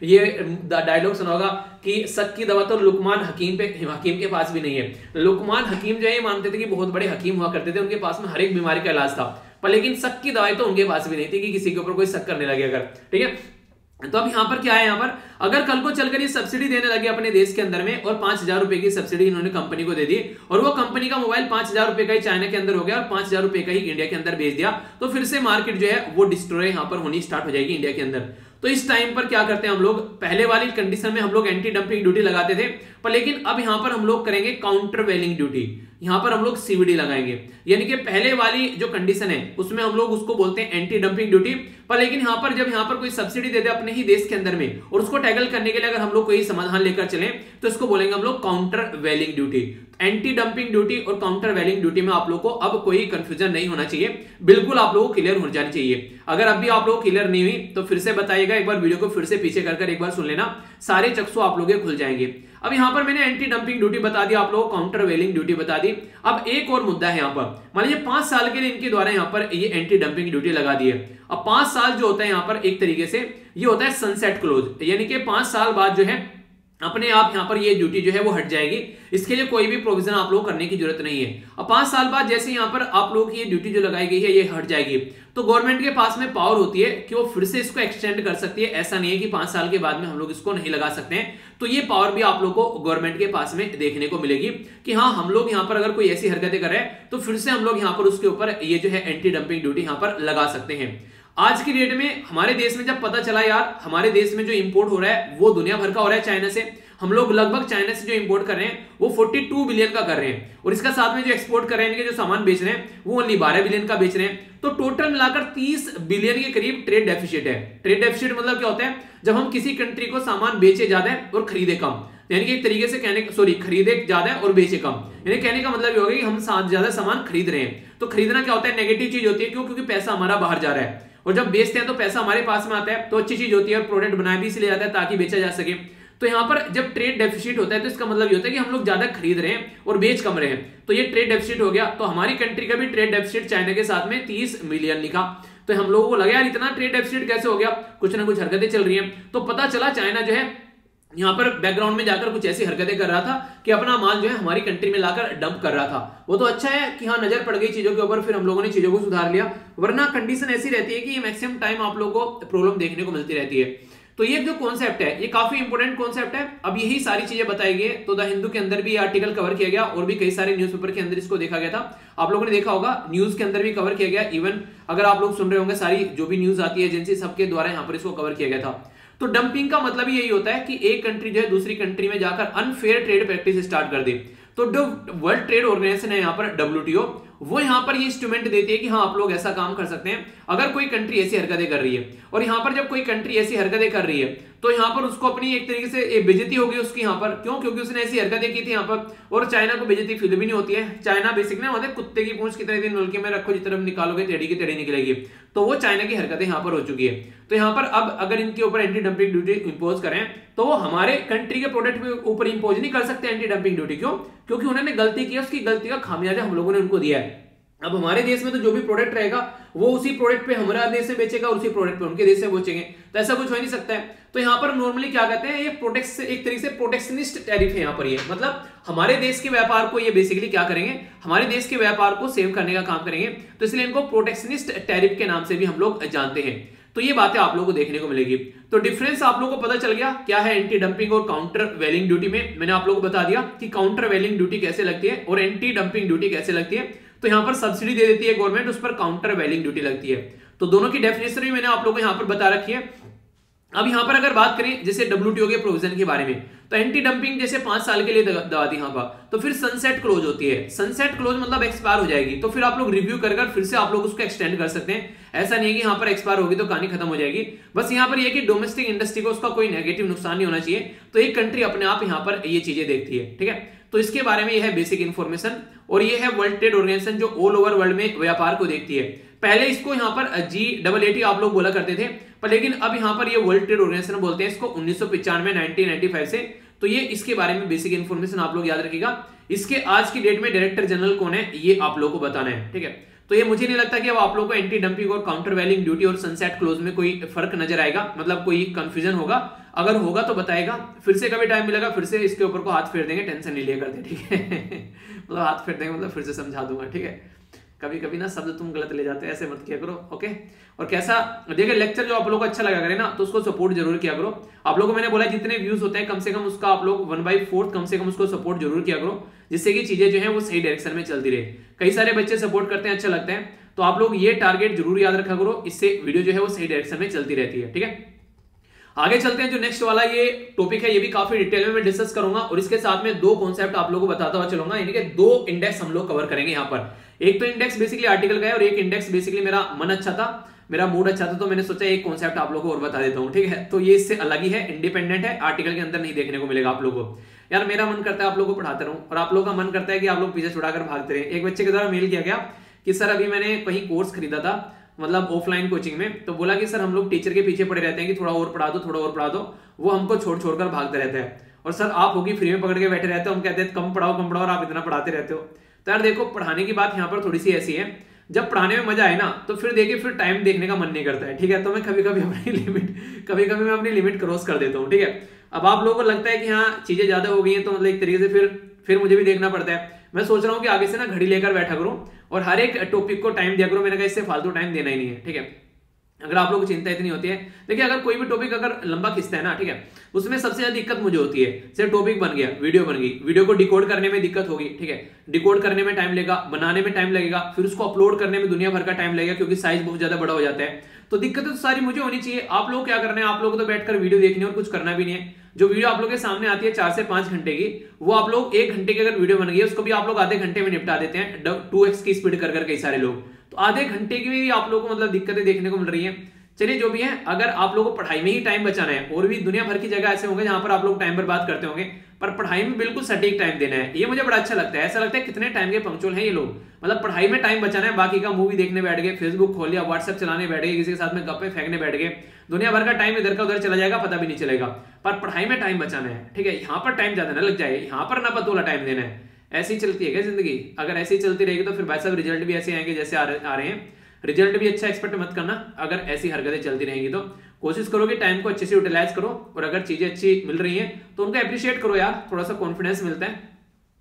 ये डायलॉग सुना होगा कि शक की दवा तो लुकमान हकीम के पास भी नहीं है। लुकमान हकीम जो है मानते थे कि बहुत बड़े हकीम हुआ करते थे, उनके पास में हर एक बीमारी का इलाज था, पर लेकिन शक की दवाई तो उनके पास भी नहीं थी कि किसी के ऊपर कोई शक करने लगे अगर। ठीक है, तो अब यहाँ पर क्या है, यहाँ पर अगर कल को चलकर ये सब्सिडी देने लगे अपने देश के अंदर में, और 5,000 रुपए की सब्सिडी इन्होंने कंपनी को दे दी, और वो कंपनी का मोबाइल 5,000 रुपए का ही चाइना के अंदर हो गया और 5,000 रुपए का ही इंडिया के अंदर बेच दिया, तो फिर से मार्केट जो है वो डिस्ट्रॉय यहाँ पर होनी स्टार्ट हो जाएगी इंडिया के अंदर। तो इस टाइम पर क्या करते हैं हम लोग, पहले वाली कंडीशन में हम लोग एंटी डंपिंग ड्यूटी लगाते थे, पर लेकिन अब यहाँ पर हम लोग करेंगे काउंटर वेलिंग ड्यूटी। यहाँ पर हम लोग सीवीडी लगाएंगे, यानी कि पहले वाली जो कंडीशन है उसमें हम लोग उसको बोलते हैं एंटी डंपिंग ड्यूटी, पर लेकिन यहाँ पर जब यहाँ पर कोई सब्सिडी दे दे अपने ही देश के अंदर में, और उसको टैकल करने के लिए अगर हम लोग कोई समाधान लेकर चले, तो इसको बोलेंगे हम लोग काउंटर वेलिंग ड्यूटी। एंटी डंपिंग ड्यूटी और काउंटर वेलिंग ड्यूटी में आप लोग को अब कोई कंफ्यूजन नहीं होना चाहिए, बिल्कुल आप लोगों को क्लियर हो जानी चाहिए। अगर अब भी आप लोग क्लियर नहीं हुई तो फिर से बताइएगा, एक बार वीडियो को फिर से पीछे कर एक बार सुन लेना, सारे चक्षु आप लोग खुल जाएंगे। अब यहाँ पर मैंने एंटी डंपिंग ड्यूटी बता दी, आप लोगों को काउंटर वेलिंग ड्यूटी बता दी। अब एक और मुद्दा है यहाँ पर, मान लीजिए 5 साल के लिए इनके द्वारा यहाँ पर ये एंटी डंपिंग ड्यूटी लगा दी है। अब 5 साल जो होता है यहाँ पर एक तरीके से ये होता है सनसेट क्लोज, यानी कि 5 साल बाद जो है अपने आप यहाँ पर ये ड्यूटी जो है वो हट जाएगी, इसके लिए कोई भी प्रोविजन आप लोग करने की जरूरत नहीं है। अब 5 साल बाद जैसे यहाँ पर आप लोगों की ये ड्यूटी जो लगाई गई है ये हट जाएगी, तो गवर्नमेंट के पास में पावर होती है कि वो फिर से इसको एक्सटेंड कर सकती है। ऐसा नहीं है कि 5 साल के बाद में हम लोग इसको नहीं लगा सकते हैं, तो ये पावर भी आप लोग को गवर्नमेंट के पास में देखने को मिलेगी कि हाँ हम लोग यहाँ पर अगर कोई ऐसी हरकतें कर रहे हैं तो फिर से हम लोग यहाँ पर उसके ऊपर ये जो है एंटी डंपिंग ड्यूटी यहाँ पर लगा सकते हैं। आज की डेट में हमारे देश में जब पता चला यार हमारे देश में जो इंपोर्ट हो रहा है वो दुनिया भर का हो रहा है चाइना से, हम लोग लगभग चाइना से जो इंपोर्ट कर रहे हैं वो 42 बिलियन का कर रहे हैं, और इसका साथ में जो एक्सपोर्ट कर रहे हैं, इनके जो सामान बेच रहे हैं वो ओनली 12 बिलियन का बेच रहे हैं। तो टोटल मिलाकर 30 बिलियन के करीब ट्रेड डेफिसिट है। ट्रेड डेफिसिट मतलब क्या होता है, जब हम किसी कंट्री को सामान बेचे ज्यादा है और खरीदे कम, यानी कि एक तरीके से खरीदे ज्यादा है और बेचे कम, यानी कहने का मतलब ये होगा कि हम ज्यादा सामान खरीद रहे हैं। तो खरीदना क्या होता है, नेगेटिव चीज होती है, क्यों? क्योंकि पैसा हमारा बाहर जा रहा है, और जब बेचते हैं तो पैसा हमारे पास में आता है, तो अच्छी चीज होती है, और प्रोडक्ट बनाया भी इसलिए जाता है ताकि बेचा जा सके। तो यहाँ पर जब ट्रेड डेफिसिट होता है तो इसका मतलब ये होता है कि हम लोग ज्यादा खरीद रहे हैं और बेच कम रहे हैं, तो ये ट्रेड डेफिसिट हो गया। तो हमारी कंट्री का भी ट्रेड डेफिसिट चाइना के साथ में 30 मिलियन लिखा। तो हम लोगों को लगा यार इतना ट्रेड डेफिसिट कैसे हो गया, कुछ ना कुछ हरकतें चल रही हैं। तो पता चला चाइना जो है यहाँ पर बैकग्राउंड में जाकर कुछ ऐसी हरकतें कर रहा था कि अपना माल जो है हमारी कंट्री में लाकर डंप कर रहा था। वो तो अच्छा है कि हाँ नजर पड़ गई चीजों के ऊपर, फिर हम लोगों ने चीजों को सुधार लिया, वरना कंडीशन ऐसी रहती है कि मैक्सिमम टाइम आप लोगों को प्रॉब्लम देखने को मिलती रहती है। तो ये जो कॉन्सेप्ट है ये काफी इंपॉर्टेंट कॉन्सेप्ट है। अब यही सारी चीजें बताई गई, तो द हिंदू के अंदर भी आर्टिकल कवर किया गया और भी कई सारे न्यूज़पेपर के अंदर इसको देखा गया था। आप लोगों ने देखा होगा न्यूज के अंदर भी कवर किया गया, इवन अगर आप लोग सुन रहे होंगे सारी जो भी न्यूज आती है एजेंसी सबके द्वारा यहाँ पर इसको कवर किया गया था। तो डंपिंग का मतलब यही होता है कि एक कंट्री जो है दूसरी कंट्री में जाकर अनफेयर ट्रेड प्रैक्टिस स्टार्ट कर दे। तो जो वर्ल्ड ट्रेड ऑर्गेनाइजेशन है यहाँ पर WTO, वो यहाँ पर ये इंस्ट्रूमेंट देती है कि हाँ आप लोग ऐसा काम कर सकते हैं अगर कोई कंट्री ऐसी हरकतें कर रही है। और यहाँ पर जब कोई कंट्री ऐसी हरकतें कर रही है तो यहाँ पर उसको अपनी एक तरीके से बेइज्जती होगी उसकी यहाँ पर, क्यों? क्योंकि उसने ऐसी हरकतें की थी यहाँ पर, और चाइना को बेइज्जती फील भी नहीं होती है। चाइना बेसिकली होता है कुत्ते की पूंछ कितने दिन नलके में रखो, जिस तरफ निकालोगे टेढ़ी की टेढ़ी निकलेगी। तो वो चाइना की हरकतें यहाँ पर हो चुकी है। तो यहाँ पर अब अगर इनके ऊपर एंटी डंपिंग ड्यूटी इंपोज करें तो वो हमारे कंट्री के प्रोडक्ट के ऊपर इंपोज नहीं कर सकते एंटी डंपिंग ड्यूटी। क्यों? क्योंकि उन्होंने गलती की, उसकी गलती का खामियाजा हम लोगों ने उनको दिया है। अब हमारे देश में तो जो भी प्रोडक्ट रहेगा वो उसी प्रोडक्ट पे हमारा देश से बेचेगा, उसी प्रोडक्ट पे उनके देश से बेचेंगे, तो ऐसा कुछ हो नहीं सकता है। तो यहाँ पर नॉर्मली क्या कहते हैं, ये प्रोटेक्ट एक तरीके से प्रोटेक्शनिस्ट टैरिफ है यहाँ पर, ये मतलब हमारे देश के व्यापार को ये बेसिकली क्या करेंगे, हमारे देश के व्यापार को सेव करने का काम करेंगे। तो इसलिए इनको प्रोटेक्शनिस्ट टैरिफ के नाम से भी हम लोग जानते हैं। तो ये बातें आप लोगों को देखने को मिलेगी। तो डिफरेंस आप लोगों को पता चल गया क्या है एंटी डंपिंग और काउंटर वेलिंग ड्यूटी में। मैंने आप लोगों को बता दिया कि काउंटर वेलिंग ड्यूटी कैसे लगती है और एंटी डंपिंग ड्यूटी कैसे लगती है। तो यहाँ पर सब्सिडी दे देती है गवर्नमेंट, उस पर काउंटर वेलिंग ड्यूटी लगती है। तो दोनों की डेफिनेशन भी मैंने आप लोगों को यहाँ पर बता रखी है। अब यहाँ पर अगर बात करें जैसे WTO के प्रोविजन के बारे में, तो एंटी डंपिंग जैसे 5 साल के लिए दवा दी यहाँ पर, तो फिर सनसेट क्लोज होती है। सनसेट क्लोज मतलब एक्सपायर हो जाएगी, तो फिर आप लोग रिव्यू कर फिर से आप लोग उसको एक्सटेंड कर सकते हैं। ऐसा नहीं है कि यहाँ पर एक्सपायर होगी तो कहानी खत्म हो जाएगी। बस यहाँ पर यह कि डोमेस्टिक इंडस्ट्री को उसका कोई नेगेटिव नुकसान नहीं होना चाहिए। तो एक कंट्री अपने आप यहाँ पर ये चीजें देखती है, ठीक है। तो इसके बारे में यह है बेसिक इंफॉर्मेशन, और ये है वर्ल्ड ट्रेड ऑर्गेनाइजेशन जो ऑल ओवर वर्ल्ड में व्यापार को देखती है। पहले इसको यहाँ पर G88 आप लोग बोला करते थे, पर लेकिन अब यहाँ पर ये वर्ल्ड ट्रेड ऑर्गेनाइजेशन बोलते हैं इसको 1995 1995 से। तो ये इसके बारे में बेसिक इंफॉर्मेशन आप लोग याद रखिएगा। इसके आज की डेट में डायरेक्टर जनरल कौन है ये आप लोगों को बताना है, ठीक है। तो ये मुझे नहीं लगता कि अब आप लोगों को एंटी डंपिंग और काउंटर वेलिंग ड्यूटी और सनसेट क्लोज में कोई फर्क नजर आएगा, मतलब कोई कंफ्यूजन होगा। अगर होगा तो बताएगा, फिर से कभी टाइम मिलेगा फिर से इसके ऊपर को हाथ फेर देंगे, टेंशन नहीं लिया करते, ठीक है। मतलब हाथ फेर देंगे मतलब फिर से समझा दूंगा, ठीक है। कभी कभी ना शब्द तुम गलत ले जाते हैं, ऐसे मत किया करो, ओके। और कैसा देखिए लेक्चर जो आप लोगों को अच्छा लगा करे ना तो उसको सपोर्ट जरूर किया करो। आप लोगों को मैंने बोला जितने व्यूज होते हैं कम से कम उसका आप लोग 1/4 कम से कम उसको सपोर्ट जरूर किया करो, जिससे कि चीजें जो है वो सही डायरेक्शन में चलती रहे। कई सारे बच्चे सपोर्ट करते हैं, अच्छा लगता है, तो आप लोग ये टारगेट जरूर याद रखा करो, इससे वीडियो जो है वो सही डायरेक्शन में चलती रहती है, ठीक है। आगे चलते हैं, जो नेक्स्ट वाला ये टॉपिक है ये भी काफी डिटेल में मैं डिस्कस करूंगा, और इसके साथ में 2 कॉन्सेप्ट आप लोगों को बताता हुआ चलूंगा, यानी कि 2 इंडेक्स हम लोग कवर करेंगे यहाँ पर। एक तो इंडेक्स बेसिकली आर्टिकल का है और एक इंडेक्स बेसिकली मेरा मन अच्छा था, मेरा मूड अच्छा था, तो मैंने सोचा एक कॉन्सेप्ट आप लोगों को और बता देता हूँ, ठीक है। तो ये इससे अलग ही है, इंडिपेंडेंट है, आर्टिकल के अंदर नहीं देखने को मिलेगा आप लोगों को। यार मेरा मन करता है आप लोगों को पढ़ाता रहूं, और आप लोगों का मन करता है कि आप लोग पीछे छुड़ाकर भागते रहे। एक बच्चे के द्वारा मेल किया गया कि सर अभी मैंने कहीं कोर्स खरीदा था, मतलब ऑफलाइन कोचिंग में, तो बोला कि सर हम लोग टीचर के पीछे पड़े रहते हैं कि थोड़ा और पढ़ा दो थोड़ा और पढ़ा दो, वो हमको छोड़ छोड़कर भागते रहते हैं। और सर आप होगी फ्री में पकड़ के बैठे रहते हो, हम कहते हैं कम पढ़ाओ और आप इतना पढ़ाते रहते हो। तो यार देखो पढ़ाने की बात यहाँ पर थोड़ी सी ऐसी है, जब पढ़ाने में मजा आए ना तो फिर देखिए फिर टाइम देखने का मन नहीं करता है, ठीक है। तो मैं कभी कभी मैं अपनी लिमिट क्रॉस कर देता हूँ, ठीक है। अब आप लोगों को लगता है कि हाँ चीजें ज्यादा हो गई हैं, तो मतलब एक तरीके से फिर मुझे भी देखना पड़ता है। मैं सोच रहा हूँ कि आगे से ना घड़ी लेकर बैठा करूँ और हर एक टॉपिक को टाइम दिया करूँ। मैंने कहा इससे फालतू टाइम देना ही नहीं है, ठीक है। अगर आप लोगों को चिंता इतनी होती है, देखिए अगर कोई भी टॉपिक अगर लंबा खिंचता है ना, ठीक है, उसमें सबसे ज्यादा दिक्कत मुझे होती है। जैसे टॉपिक बन गया, वीडियो बन गई, वीडियो को डिकोड करने में दिक्कत होगी, ठीक है, डिकोड करने में टाइम लगेगा, बनाने में टाइम लगेगा, फिर उसको अपलोड करने में दुनिया भर का टाइम लगेगा क्योंकि साइज बहुत ज्यादा बड़ा हो जाता है। तो दिक्कतें तो सारी मुझे होनी चाहिए। आप लोग क्या करना है, आप लोग तो बैठकर वीडियो देखनी और कुछ करना भी नहीं है। जो वीडियो आप लोग के सामने आती है 4 से 5 घंटे की, वो आप लोग 1 घंटे की अगर वीडियो बन गई है उसको भी आप लोग आधे घंटे में निपटा देते हैं 2x की स्पीड कर कई सारे लोग। तो आधे घंटे की भी आप लोगों को मतलब दिक्कतें देखने को मिल रही है। चलिए जो भी है, अगर आप लोगों को पढ़ाई में ही टाइम बचाना है, और भी दुनिया भर की जगह ऐसे होंगे जहां पर आप लोग टाइम बर्बाद करते होंगे, पर पढ़ाई में बिल्कुल सटीक टाइम देना है, ये मुझे बड़ा अच्छा लगता है। ऐसा लगता है कितने टाइम के पंक्चुअल हैं ये लोग, मतलब पढ़ाई में टाइम बचाना है, बाकी का मूवी देखने बैठ गए, फेसबुक खोल लिया, व्हाट्सएप चलाने बैठ गए, किसी के साथ में गप्पे फेंकने बैठ गए, दुनिया भर का टाइम इधर का उधर चला जाएगा, पता भी नहीं चलेगा। पर पढ़ाई में टाइम बचाना है, ठीक है, यहाँ पर टाइम ज्यादा ना लग जाए, यहाँ पर ना पतोला टाइम देना है। ऐसी चलती है क्या जिंदगी? अगर ऐसी चलती रहेगी तो फिर भाई साहब रिजल्ट भी ऐसे आएंगे जैसे आ रहे हैं। रिजल्ट भी अच्छा एक्सपेक्ट मत करना अगर ऐसी हरकतें चलती रहेंगी तो। कोशिश करो कि टाइम को अच्छे से यूटिलाइज करो, और अगर चीजें अच्छी मिल रही हैं तो उनको अप्रिशिएट करो यार, थोड़ा सा कॉन्फिडेंस मिलता है।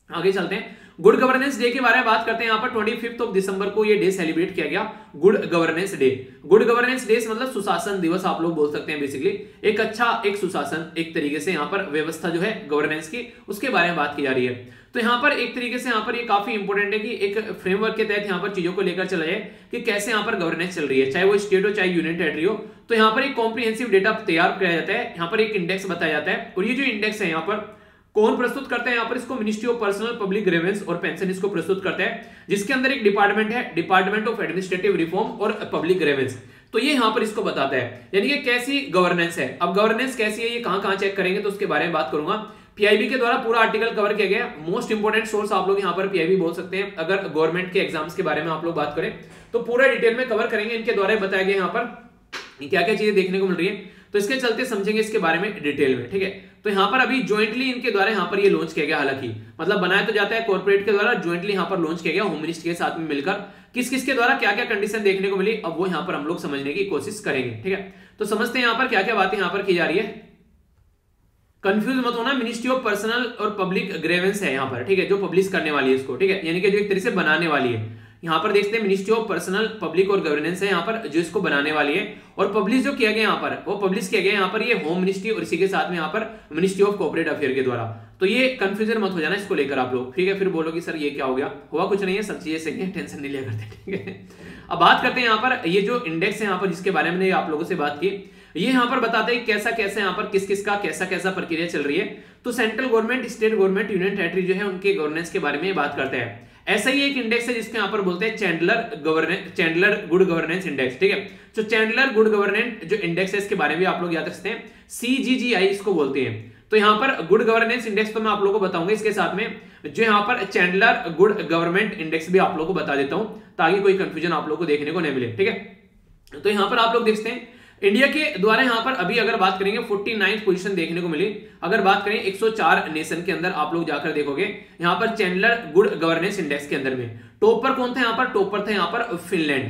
आगे चलते हैं, गुड गवर्नेंस डे के बारे में बात करते हैं। यहाँ पर 25 दिसंबर को ये डे सेलिब्रेट किया गया, good governance day. Good governance day मतलब सुशासन दिवस आप लोग बोल सकते हैं। बेसिकली एक अच्छा एक सुशासन, एक तरीके से यहाँ पर व्यवस्था जो है गवर्नेंस की, उसके बारे में बात की जा रही है। तो यहाँ पर एक तरीके से यहाँ पर ये काफी इंपॉर्टेंट है कि एक फ्रेमवर्क के तहत यहाँ पर चीजों को लेकर चला जाए कि कैसे यहाँ पर गवर्नेंस चल रही है, चाहे वो स्टेट हो चाहे यूनियन टेरिटरी हो। तो यहाँ पर एक कॉम्प्रिहेंसिव डेटा तैयार किया जाता है, यहाँ पर एक इंडेक्स बताया जाता है, और ये जो इंडेक्स है यहाँ पर कौन प्रस्तुत करता है? यहाँ पर इसको ministry of personnel public grievance और पेंशन इसको प्रस्तुत करता है, जिसके अंदर एक डिपार्टमेंट है, डिपार्टमेंट ऑफ एडमिनिस्ट्रेटिव रिफॉर्म और पब्लिक ग्रीवेंस। तो ये यहाँ पर इसको बताता है, यानी कि कैसी गवर्नेंस है। अब गवर्नेंस कैसी है ये कहां चेक करेंगे तो उसके बारे में बात करूंगा। पीआईबी के द्वारा पूरा आर्टिकल कवर किया गया, मोस्ट इंपोर्टेंट सोर्स आप लोग यहाँ पर पीआईबी बोल सकते हैं। अगर गवर्नमेंट के एग्जाम्स के बारे में आप लोग बात करें तो पूरा डिटेल में कवर करेंगे, इनके द्वारा बताया गया यहाँ पर क्या क्या चीजें देखने को मिल रही है, तो इसके चलते समझेंगे इसके बारे में डिटेल में, ठीक है। तो यहाँ पर अभी ज्वाइंटली इनके द्वारा यहाँ पर ये लॉन्च किया गया, हालांकि मतलब बनाया तो जाता है कॉर्पोरेट के द्वारा, ज्वाइंटली यहाँ पर लॉन्च किया गया होम मिनिस्ट्री के साथ में मिलकर। किस किस के द्वारा क्या क्या कंडीशन देखने को मिली, अब वो यहाँ पर हम लोग समझने की कोशिश करेंगे, ठीक है। तो समझते हैं यहाँ पर क्या क्या बातें यहाँ पर की जा रही है। कंफ्यूज मत होना, मिनिस्ट्री ऑफ पर्सनल और पब्लिक ग्रीवेंस है यहाँ पर, ठीक है, जो पब्लिश करने वाली है इसको, ठीक है, यानी कि जो एक तरह से बनाने वाली है। यहाँ पर देखते हैं मिनिस्ट्री ऑफ पर्सनल पब्लिक और गवर्नेंस है यहाँ पर जो इसको बनाने वाली है, और पब्लिश जो किया गया यहाँ पर वो पब्लिश किया गया यहाँ पर ये होम मिनिस्ट्री और इसी के साथ में यहाँ पर मिनिस्ट्री ऑफ कॉर्पोरेट अफेयर के द्वारा। तो ये कंफ्यूजन मत हो जाना इसको लेकर आप लोग, ठीक है, फिर बोलोगे सर ये क्या हो गया, हुआ कुछ नहीं है, सब चीजें सही है, टेंशन नहीं लिया करते, ठीक है। अब बात करते हैं यहाँ पर ये जो इंडेक्स है यहाँ पर जिसके बारे में आप लोगों से बात की, ये यहाँ पर बताते हैं कैसा कैसा यहाँ पर किस किस का कैसा कैसा प्रक्रिया चल रही है। तो central government, state government, union territory जो है उनके गवर्नेंस के बारे में बात करते हैं। ऐसा ही एक इंडेक्स है जिसको यहाँ पर बोलते हैं चैंडलर गुड गवर्नेंस इंडेक्स, ठीक है। तो चैंडलर गुड गवर्नेंस जो इंडेक्स है इसके बारे में आप लोग याद रख सकते हैं, CGGI इसको बोलते हैं। तो यहाँ पर गुड गवर्नेंस इंडेक्स तो मैं आप लोगों को बताऊंगा, इसके साथ में जो यहाँ पर चैंडलर गुड गवर्नमेंट इंडेक्स भी आप लोगों को बता देता हूं ताकि कोई कंफ्यूजन आप लोगों को देखने को नहीं मिले, ठीक है। तो यहाँ पर आप लोग देखते हैं इंडिया के द्वारा यहाँ पर अभी अगर बात करेंगे 49th पोजीशन देखने को मिली। अगर बात करें 104 नेशन के अंदर आप लोग जाकर देखोगे यहाँ पर चैंडलर गुड गवर्नेंस इंडेक्स के अंदर में टॉप पर कौन था? यहाँ पर टॉप पर था यहाँ पर फिनलैंड।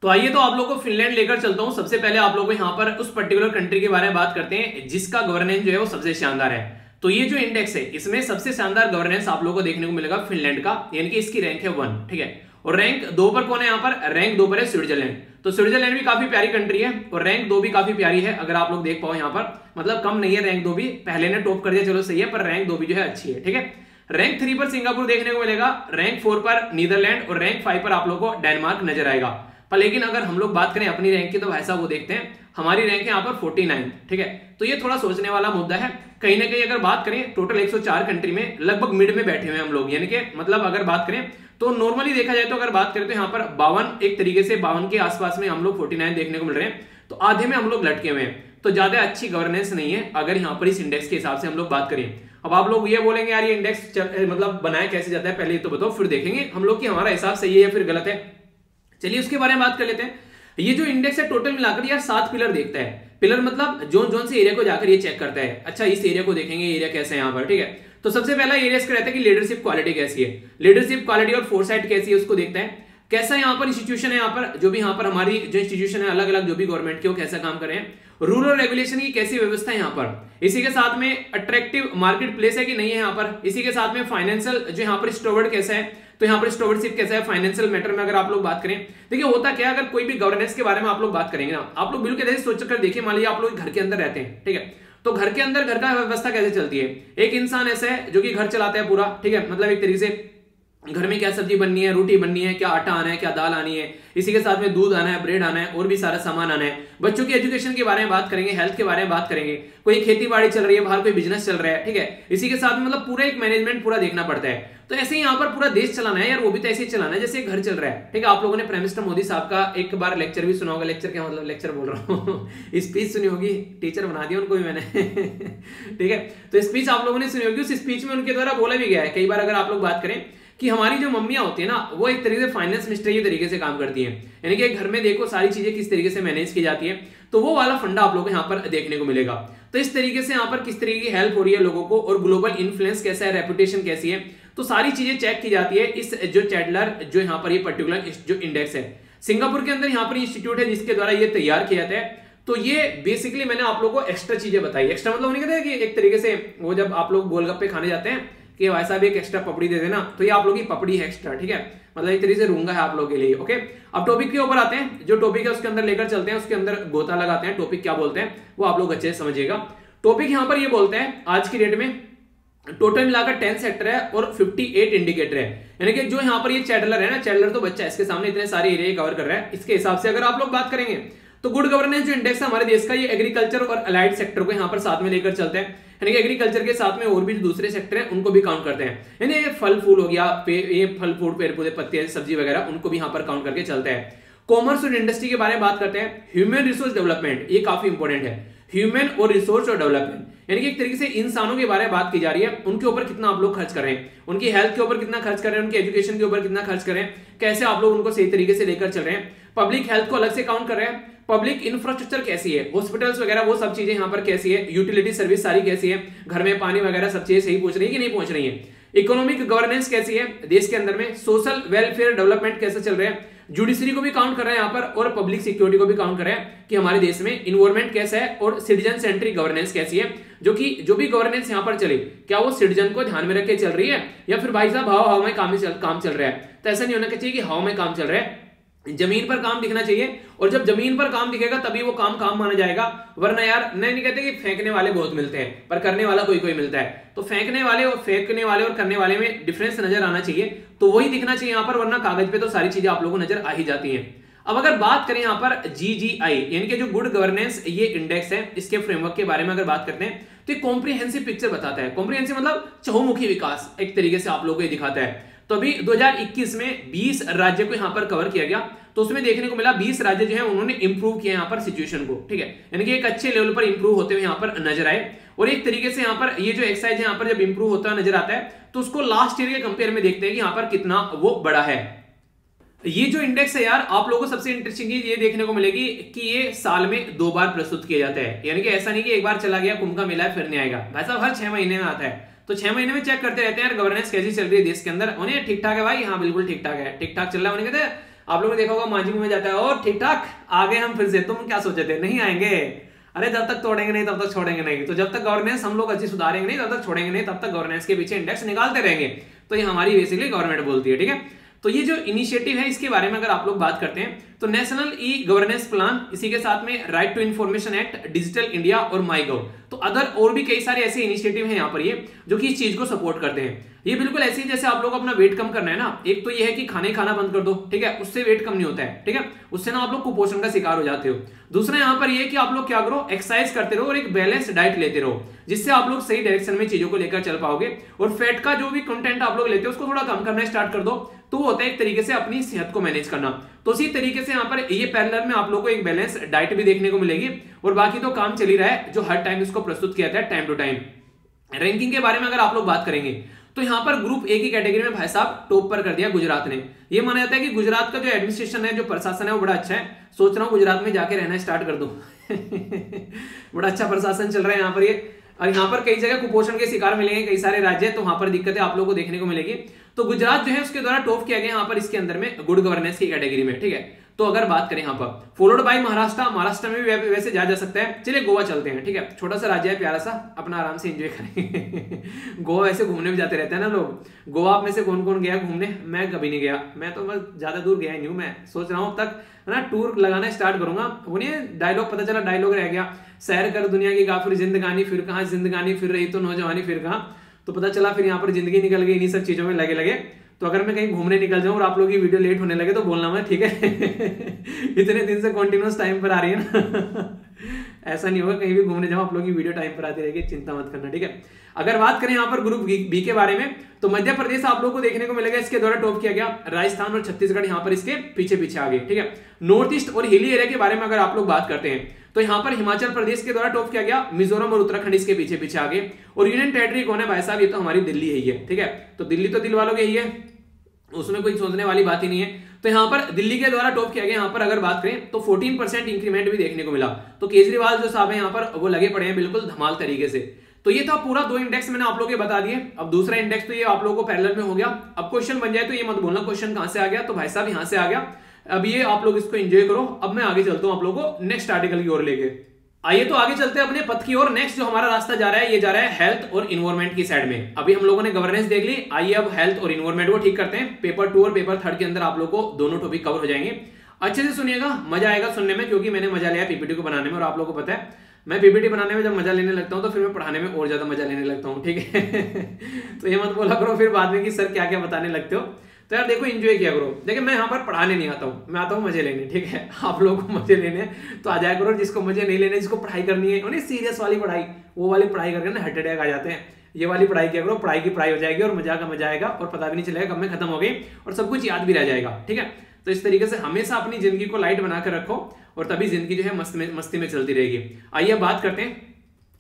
तो आइए तो आप लोगों को फिनलैंड लेकर चलता हूं। सबसे पहले आप लोगों को यहाँ पर उस पर्टिकुलर कंट्री के बारे में बात करते हैं जिसका गवर्नेंस जो है वो सबसे शानदार है। तो ये जो इंडेक्स है इसमें सबसे शानदार गवर्नेंस आप लोगों को देखने को मिलेगा फिनलैंड का, यानी कि इसकी रैंक है 1, ठीक है। और रैंक 2 पर कौन है? यहाँ पर रैंक 2 पर है स्विट्जरलैंड। तो स्विट्जरलैंड भी काफी प्यारी कंट्री है और रैंक 2 भी काफी प्यारी है, अगर आप लोग देख पाओ यहाँ पर, मतलब कम नहीं है रैंक 2 भी, पहले ने टॉप कर दिया चलो सही है, पर रैंक 2 भी जो है अच्छी है, ठीक है। रैंक 3 पर सिंगापुर देखने को मिलेगा, रैंक 4 पर नीदरलैंड और रैंक 5 पर आप लोगों को डेनमार्क नजर आएगा। पर लेकिन अगर हम लोग बात करें अपनी रैंक की तो भाई साहब वो देखते हैं हमारी रैंक है यहाँ पर 49, ठीक है। तो ये थोड़ा सोचने वाला मुद्दा है। कहीं ना कहीं अगर बात करें टोटल 104 कंट्री में लगभग मिड में बैठे हुए हैं हम लोग, यानी कि मतलब अगर बात करें तो नॉर्मली देखा जाए तो अगर बात करें तो यहाँ पर 52 एक तरीके से 52 के आसपास में हम लोग 49 देखने को मिल रहे हैं, तो आधे में हम लोग लटके हुए हैं। तो ज्यादा अच्छी गवर्नेंस नहीं है अगर यहाँ पर इस इंडेक्स के हिसाब से हम लोग बात करें। अब आप लोग ये बोलेंगे यार ये इंडेक्स मतलब बनाया कैसे जाता है, पहले तो बताओ फिर देखेंगे हम लोग कि हमारा हिसाब सही है या फिर गलत है। चलिए उसके बारे में बात कर लेते हैं। ये जो इंडेक्स है टोटल मिलाकर यार 7 पिलर देखता है। पिलर मतलब जोन से एरिया को जाकर ये चेक करता है, अच्छा इस एरिया को देखेंगे एरिया कैसा है यहाँ पर, ठीक है। तो सबसे पहला एरिया इसका रहता है कि लीडरशिप क्वालिटी कैसी है, लीडरशिप क्वालिटी और फोरसाइट कैसी है उसको देखता है। कैसा यहाँ पर इंस्टीट्यूशन है, यहाँ पर जो भी यहाँ पर हमारी जो इंस्टीट्यूशन है अलग अलग जो भी गवर्नमेंट के वो कैसा काम कर रहे हैं, रूल और रेगुलेशन की कैसी व्यवस्था है यहाँ पर, इसी के साथ में अट्रैक्टिव मार्केट प्लेस है कि नहीं है यहाँ पर, इसी के साथ में फाइनेंशियल जो यहाँ पर स्टोवर्ड कैसा है, तो यहाँ पर स्टोवर्डशिप कैसा है फाइनेंशियल मैटर में अगर आप लोग बात करें। देखिए होता क्या है अगर कोई भी गवर्नेंस के बारे में आप लोग बात करेंगे ना, आप लोग बिल्कुल ऐसे सोच कर देखिए, मान लीजिए आप लोग घर के अंदर रहते हैं, ठीक है, तो घर के अंदर घर का व्यवस्था कैसे चलती है। एक इंसान ऐसा है जो कि घर चलाता है पूरा, ठीक है, मतलब एक तरीके से घर में क्या सब्जी बननी है, रोटी बननी है, क्या आटा आना है, क्या दाल आनी है, इसी के साथ में दूध आना है, ब्रेड आना है, और भी सारा सामान आना है। बच्चों की एजुकेशन के बारे में बात करेंगे, हेल्थ के बारे में बात करेंगे, कोई खेती बाड़ी चल रही है, बाहर कोई बिजनेस चल रहा है, ठीक है, इसी के साथ में मतलब पूरा एक मैनेजमेंट पूरा देखना पड़ता है। तो ऐसे ही यहाँ पर पूरा देश चलाना है यार, वो भी तो ऐसे ही चलाना है जैसे घर चल रहा है, ठीक है। आप लोगों ने प्राइम मिनिस्टर मोदी साहब का एक बार लेक्चर भी सुना होगा, लेक्चर क्या मतलब, लेक्चर बोल रहा हूँ स्पीच सुनी होगी, टीचर बना दिया उनको भी मैंने ठीक है। तो स्पीच आप लोगों ने सुनी होगी, उस स्पीच में उनके द्वारा बोला भी गया है कई बार, अगर आप लोग बात करें कि हमारी जो मम्मियां होती है ना, वो एक तरीके से फाइनेंस मिनिस्टर के तरीके से काम करती हैं, यानी कि घर में देखो सारी चीजें किस तरीके से मैनेज की जाती है, तो वो वाला फंडा आप लोगों को यहाँ पर देखने को मिलेगा। तो इस तरीके से यहाँ पर किस तरीके की हेल्प हो रही है लोगों को, और ग्लोबल इन्फ्लुएंस कैसा है, रेपुटेशन कैसी है, तो सारी चीजें चेक की जाती है इस जो चैडलर जो यहाँ पर ये पर्टिकुलर जो इंडेक्स है। सिंगापुर के अंदर यहाँ पर इंस्टीट्यूट है जिसके द्वारा ये तैयार किया जाता है। तो ये बेसिकली मैंने आप लोगों को एक्स्ट्रा चीजें बताई, एक्स्ट्रा मतलब नहीं कहते कि एक तरीके से वो जब आप लोग गोलगप्पे खाने जाते हैं कि भाई साहब एक एक्स्ट्रा पपड़ी दे देना, तो ये आप लोगों की पपड़ी है एक्स्ट्रा, ठीक है, मतलब एक तरीके से रूंगा है आप लोगों के लिए। ओके, अब टॉपिक के ऊपर आते हैं, जो टॉपिक है उसके अंदर लेकर चलते हैं, उसके अंदर गोता लगाते हैं, टॉपिक क्या बोलते हैं वो आप लोग अच्छे से समझिएगा। टॉपिक यहाँ पर ये बोलते हैं आज की डेट में टोटल मिलाकर 10 सेक्टर है और 58 इंडिकेटर है, यानी कि जो यहाँ पर ये चैडलर है ना, चैडलर तो बच्चा है, इसके सामने इतने सारे एरिया कवर कर रहा है, इसके हिसाब से अगर आप लोग बात करेंगे तो गुड गवर्नेंस जो इंडेक्स है हमारे देश का, ये एग्रीकल्चर और अलाइड सेक्टर को यहाँ पर साथ में लेकर चलते हैं, यानी कि एग्रीकल्चर के साथ में और भी जो दूसरे सेक्टर हैं उनको भी काउंट करते हैं, यानी ये फल फूल हो गया, ये फल फूल पेड़ पौधे पत्ते सब्जी वगैरह उनको भी यहाँ पर काउंट करके चलते हैं। कॉमर्स और इंडस्ट्री के बारे में बात करते हैं। ह्यूमन रिसोर्स डेवलपमेंट, ये काफी इंपॉर्टेंट है, ह्यूमन और रिसोर्स और डेवलपमेंट, यानी कि एक तरीके से इंसानों के बारे में बात की जा रही है, उनके ऊपर कितना आप लोग खर्च कर रहे हैं, उनकी हेल्थ के ऊपर कितना खर्च कर रहे हैं, उनकी एजुकेशन के ऊपर कितना खर्च कर रहे हैं, कैसे आप लोग उनको सही तरीके से लेकर चल रहे हैं। पब्लिक हेल्थ को अलग से काउंट कर रहे हैं, पब्लिक इंफ्रास्ट्रक्चर कैसी है, हॉस्पिटल्स वगैरह वो सब चीजें यहाँ पर कैसी है, यूटिलिटी सर्विस सारी कैसी है, घर में पानी वगैरह सब चीजें सही पहुंच रही है कि नहीं पहुंच रही है, इकोनॉमिक गवर्नेंस कैसी है देश के अंदर में, सोशल वेलफेयर डेवलपमेंट कैसे चल रहे हैं, जुडिशरी को भी काउंट कर रहे हैं यहाँ पर, और पब्लिक सिक्योरिटी को भी काउंट कर रहे हैं कि हमारे देश में इन्वायरमेंट कैसा है, और सिटीजन सेंट्रिक गवर्नेंस कैसी है, जो भी गवर्नेंस यहाँ पर चले क्या वो सिटीजन को ध्यान में रख के चल रही है, या फिर भाई साहब हवा में काम चल रहा है। तो ऐसा नहीं होना चाहिए कि हवा में काम चल रहा है, जमीन पर काम दिखना चाहिए, और जब जमीन पर काम दिखेगा तभी वो काम माना जाएगा, वरना यार नहीं कहते कि फेंकने वाले बहुत मिलते हैं पर करने वाला कोई कोई मिलता है, तो फेंकने वाले और करने वाले में डिफरेंस नजर आना चाहिए, तो वही दिखना चाहिए यहाँ पर, वरना कागज पे तो सारी चीजें आप लोगों को नजर आ ही जाती हैं। अब अगर बात करें यहाँ पर GGI यानी कि जो गुड गवर्नेंस ये इंडेक्स है, इसके फ्रेमवर्क के बारे में अगर बात करते हैं तो एक कॉम्प्रिहेंसिव पिक्चर बताता है, कॉम्प्रिहेंसिव मतलब चहुमुखी विकास एक तरीके से आप लोगों को ये दिखाता है। तो अभी 2021 में 20 राज्य को यहाँ पर कवर किया गया, तो उसमें देखने को मिला 20 राज्य जो है उन्होंने इंप्रूव किया यहाँ पर सिचुएशन को, ठीक है, यानी कि एक अच्छे लेवल पर इंप्रूव होते हुए यहाँ पर नजर आए, और एक तरीके से यहाँ पर ये जो एक्सरसाइज है यहाँ पर जब इंप्रूव होता नजर आता है तो उसको लास्ट ईयर के कंपेयर में देखते हैं कि यहाँ पर कितना वो बड़ा है। ये जो इंडेक्स है यार, आप लोगों को सबसे इंटरेस्टिंग चीज ये देखने को मिलेगी कि ये साल में 2 बार प्रस्तुत किया जाता है, यानी कि ऐसा नहीं कि एक बार चला गया कुंभ का मेला फिर नहीं आएगा, भाई साहब हर 6 महीने में आता है, तो 6 महीने में चेक करते रहते हैं यार गवर्नेंस कैसी चल रही है देश के अंदर, उन्हें ठीक ठाक है भाई, हाँ बिल्कुल ठीक ठाक है, ठीक ठाक चल रहा है, उन्हें कहते हैं आप लोगों ने देखा होगा मांझी में जाता है और ठीक ठाक आ गए हम फिर से, तुम क्या सोचे थे नहीं आएंगे, अरे जब तक तोड़ेंगे नहीं तब तक छोड़ेंगे नहीं, तो जब तक गवर्नेंस हम लोग अच्छी सुधारेंगे नहीं तब तक छोड़ेंगे नहीं, तब तक गवर्नेंस के पीछे इंडेक्स निकालते रहेंगे, तो ये हमारी बेसिकली गवर्नमेंट बोलती है, ठीक है। तो ये जो इनिशिएटिव है इसके बारे में अगर आप लोग बात करते हैं तो नेशनल ई गवर्नेंस प्लान, इसी के साथ में right to information act, digital India और माई गव, तो अदर और भी कई सारे ऐसे इनिशिएटिव हैं यहाँ पर ये जो कि इस चीज को सपोर्ट करते हैं। ये बिल्कुल ऐसे ही जैसे आप लोग अपना वेट कम करना है ना, एक तो ये है कि खाना बंद कर दो, ठीक है, उससे वेट कम नहीं होता है, ठीक है, उससे ना आप लोग कुपोषण का शिकार हो जाते हो। दूसरा यहाँ पर ये कि आप लोग क्या करो, एक्सरसाइज करते रहो और एक बैलेंस डाइट लेते रहो, जिससे आप लोग सही डायरेक्शन में चीजों को लेकर चल पाओगे, और फैट का जो भी कंटेंट आप लोग लेते हो उसको थोड़ा कम करना स्टार्ट कर दो, तो वो होता है एक तरीके से अपनी सेहत को मैनेज करना। तो इसी तरीके से यहाँ पर ये पैरेलल में आप लोग को एक बैलेंस डाइट भी देखने को मिलेगी, और बाकी तो काम चल ही रहा है जो हर टाइम इसको प्रस्तुत किया जाता है टाइम टू टाइम। रैंकिंग के बारे में अगर आप लोग बात करेंगे तो यहाँ पर ग्रुप ए की कैटेगरी में भाई साहब टॉप पर कर दिया गुजरात ने। ये माना जाता है कि गुजरात का जो एडमिनिस्ट्रेशन है, जो प्रशासन है वो बड़ा अच्छा है, सोच रहा हूँ गुजरात में जाके रहना स्टार्ट कर दूं बड़ा अच्छा प्रशासन चल रहा है यहाँ पर ये, और यहाँ पर कई जगह कुपोषण के शिकार मिलेंगे कई सारे राज्य, तो वहां पर दिक्कतें आप लोगों को देखने को मिलेगी। तो गुजरात जो है उसके द्वारा टॉप किया गया यहाँ पर इसके अंदर में गुड गवर्नेंस की कैटेगरी में, ठीक है। तो अगर बात करें यहाँ पर फॉलोड बाय महाराष्ट्र में भी वैसे जा सकता है। चलिए गोवा चलते हैं, ठीक है, छोटा सा राज्य है प्यारा सा, अपना आराम से एंजॉय करेंगे गोवा वैसे घूमने भी जाते रहते हैं ना लोग। गोवा आप में से कौन कौन गया घूमने? मैं कभी नहीं गया, मैं तो बस ज्यादा दूर गया नहीं हूँ। मैं सोच रहा हूँ अब तक ना टूर लगाना स्टार्ट करूंगा। वो नहीं डायलॉग, पता चला डायलॉग रह गया, सैर कर दुनिया की काफिर जिंदगानी, फिर कहाँ जिंदगानी फिर रही तो नौजवानी फिर कहाँ, तो पता चला फिर यहाँ पर जिंदगी निकल गई इन्हीं सब चीजों में लगे लगे। तो अगर मैं कहीं घूमने निकल जाऊं और आप लोगों की वीडियो लेट होने लगे तो बोलना मैं, ठीक है। इतने दिन से कंटिन्यूअस टाइम पर आ रही है ना। ऐसा नहीं होगा, कहीं भी घूमने जाओ आप लोगों की वीडियो टाइम पर आती रहेगी, चिंता मत करना, ठीक है। अगर बात करें यहाँ पर ग्रुप बी के बारे में, तो मध्य प्रदेश आप लोगों को देखने को मिलेगा इसके द्वारा टॉप किया गया, राजस्थान और छत्तीसगढ़ यहाँ पर इसके पीछे पीछे आ गए, ठीक है। नॉर्थ ईस्ट और हिली एरिया के बारे में अगर आप लोग बात करते हैं तो यहाँ पर हिमाचल प्रदेश के द्वारा टॉप किया गया, मिजोरम और उत्तराखंड इसके पीछे पीछे आ गए। और यूनियन टेरिटरी कौन है भाई साहब, ये तो हमारी दिल्ली है, ठीक है। तो दिल्ली तो दिल वालों के ही है, उसमें कोई सोचने वाली बात ही नहीं है। तो यहाँ पर दिल्ली के द्वारा टॉप किया गया। यहाँ पर अगर बात करें तो 14% इंक्रीमेंट भी देखने को मिला। तो केजरीवाल जो साहब है यहाँ पर वो लगे पड़े हैं बिल्कुल धमाल तरीके से। तो ये था पूरा 2 इंडेक्स मैंने आप लोगों के बता दिए। अब दूसरा इंडेक्स तो ये आप लोगों को पैरेलल में हो गया। अब क्वेश्चन बन जाए तो ये मत बोलना क्वेश्चन कहां से आ गया, तो भाई साहब यहां से आ गया। अब ये आप लोग इसको एंजॉय करो। अब मैं आगे चलता हूं आप लोगों को नेक्स्ट आर्टिकल की ओर लेके। आइए तो आगे चलते हैं अपने पथ की ओर। नेक्स्ट जो हमारा रास्ता जा रहा है, ये जा रहा है हेल्थ और इन्वायरमेंट की साइड में। अभी हम लोगों ने गवर्नेंस देख ली, आइए अब हेल्थ और इन्वायरमेंट को ठीक करते हैं। पेपर 2 और पेपर 3 के अंदर आप लोग को दोनों टॉपिक कवर हो जाएंगे। अच्छे से सुनिएगा, मजा आएगा सुनने में, क्योंकि मैंने मजा लिया पीपीटी को बनाने में। और आप लोगों को पता है मैं पीपीटी बनाने में जब मजा लेने लगता हूं तो फिर मैं पढ़ाने में और ज्यादा मजा लेने लगता हूं, ठीक है। तो ये मत बोला करो फिर बाद में कि सर क्या क्या बताने लगते हो। तो यार देखो एंजॉय किया करो। देखिए मैं यहाँ पर पढ़ाने नहीं आता हूँ, मैं आता हूँ मजे लेने, ठीक है। आप लोगों को मजे लेने तो आ जाया करो, जिसको मजे नहीं लेने, जिसको पढ़ाई करनी है उन्हें सीरियस वाली पढ़ाई, वो वाली पढ़ाई करके ना हार्ट अटैक आ जाते हैं। ये वाली पढ़ाई किया करो, पढ़ाई की पढ़ाई हो जाएगी और मजा का मजा आएगा और पता भी नहीं चलेगा कब में खत्म हो गई और सब कुछ याद भी रह जाएगा, ठीक है। तो इस तरीके से हमेशा अपनी जिंदगी को लाइट बनाकर रखो और तभी जिंदगी जो है मस्ती में चलती रहेगी। आइए बात करते हैं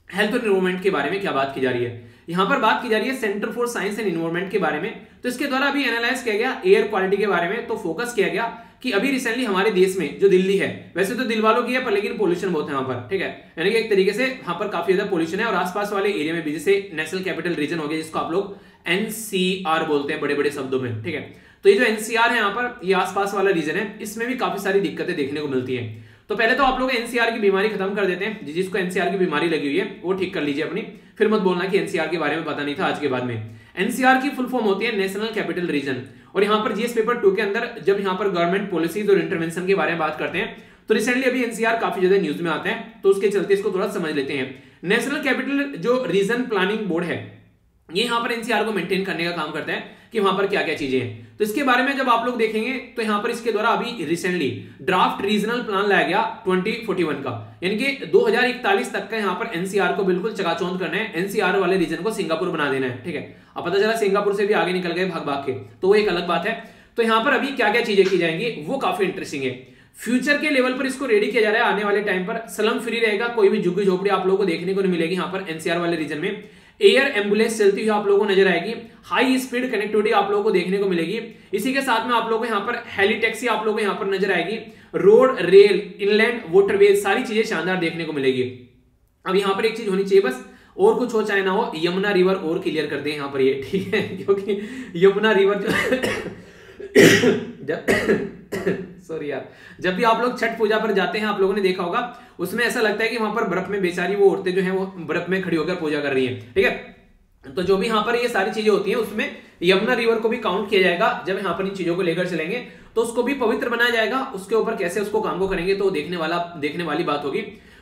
हेल्थ और इन्वायरमेंट के बारे में। क्या बात की जा रही है यहां पर, बात की जा रही है centre for science and environment के बारे में। तो इसके द्वारा अभी एनालाइज किया गया एयर क्वालिटी के बारे में। तो फोकस किया गया कि अभी रिसेंटली हमारे देश में जो दिल्ली है, वैसे तो दिल वालों की है पर लेकिन पोल्यूशन बहुत है वहां पर, ठीक है। यानी कि एक तरीके से वहां पर काफी ज्यादा पोल्यूशन है और आसपास वाले एरिया में भी, जैसे नेशनल कैपिटल रीजन हो गया जिसको आप लोग NCR बोलते हैं बड़े बड़े शब्दों में, ठीक है। तो ये जो NCR है यहाँ पर, ये आसपास वाला रीजन है, इसमें भी काफी सारी दिक्कतें देखने को मिलती है। तो पहले तो आप लोग NCR की बीमारी खत्म कर देते हैं। जिसको NCR की बीमारी लगी हुई है वो ठीक कर लीजिए अपनी, फिर मत बोलना कि NCR के बारे में पता नहीं था आज के बाद में। NCR की फुल फॉर्म होती है नेशनल कैपिटल रीजन। और यहाँ पर जीएस पेपर 2 के अंदर जब यहाँ पर गवर्नमेंट पॉलिसीज और इंटरवेंशन के बारे में बात करते हैं तो रिसेंटली अभी NCR काफी ज्यादा न्यूज में आता है, तो उसके चलते इसको थोड़ा समझ लेते हैं। नेशनल कैपिटल जो रीजन प्लानिंग बोर्ड है, ये यहाँ पर NCR को मेंटेन करने का काम करता है कि वहां पर क्या क्या चीजें हैं। तो इसके बारे में जब आप लोग देखेंगे तो यहाँ पर इसके द्वारा अभी रिसेंटली ड्राफ्ट रीजनल प्लान लाया गया 2041 का, यानी कि 2041 तक का यहाँ पर NCR को बिल्कुल चकाचौंध करना है। NCR वाले रीजन को सिंगापुर बना देना है, ठीक है। अब पता चला सिंगापुर से भी आगे निकल गए भाग भाग के, तो वो एक अलग बात है। तो यहाँ पर अभी क्या क्या चीजें की जाएंगी वो काफी इंटरेस्टिंग है। फ्यूचर के लेवल पर इसको रेडी किया जा रहा है। आने वाले टाइम पर स्लम फ्री रहेगा, कोई भी झुग्गी झोपड़ी आप लोगों को देखने को नहीं मिलेगी यहाँ पर NCR वाले रीजन में। एयर एम्बुलेंस चलती हुई आप लोगों को नजर आएगी। हाई स्पीड कनेक्टिविटी आप लोगों को देखने को मिलेगी। इसी के साथ में आप लोगों को यहाँ पर हेली टैक्सी आप लोगों को यहाँ पर नजर आएगी। रोड, रेल, इनलैंड वाटरवे, सारी चीजें शानदार देखने को मिलेगी। अब यहाँ पर एक चीज होनी चाहिए बस, और कुछ हो चाहे ना हो, यमुना रिवर और क्लियर कर दें यहाँ पर ये, ठीक है। क्योंकि यमुना रिवर सॉरी यार, जब भी आप लोग छठ पूजा पर जाते हैं आप लोगों ने देखा होगा, उसमें ऐसा लगता है कि वहां पर बर्फ में बेचारी वो औरतें जो हैं वो बर्फ में खड़ी होकर पूजा कर रही हैं, ठीक है। तो जो भी यहाँ पर ये सारी चीजें होती हैं उसमें यमुना रिवर को भी काउंट किया जाएगा। जब यहाँ पर इन चीजों को लेकर चलेंगे तो उसको भी पवित्र बनाया जाएगा। उसके ऊपर कैसे उसको काम को करेंगे तो देखने वाली बात होगी।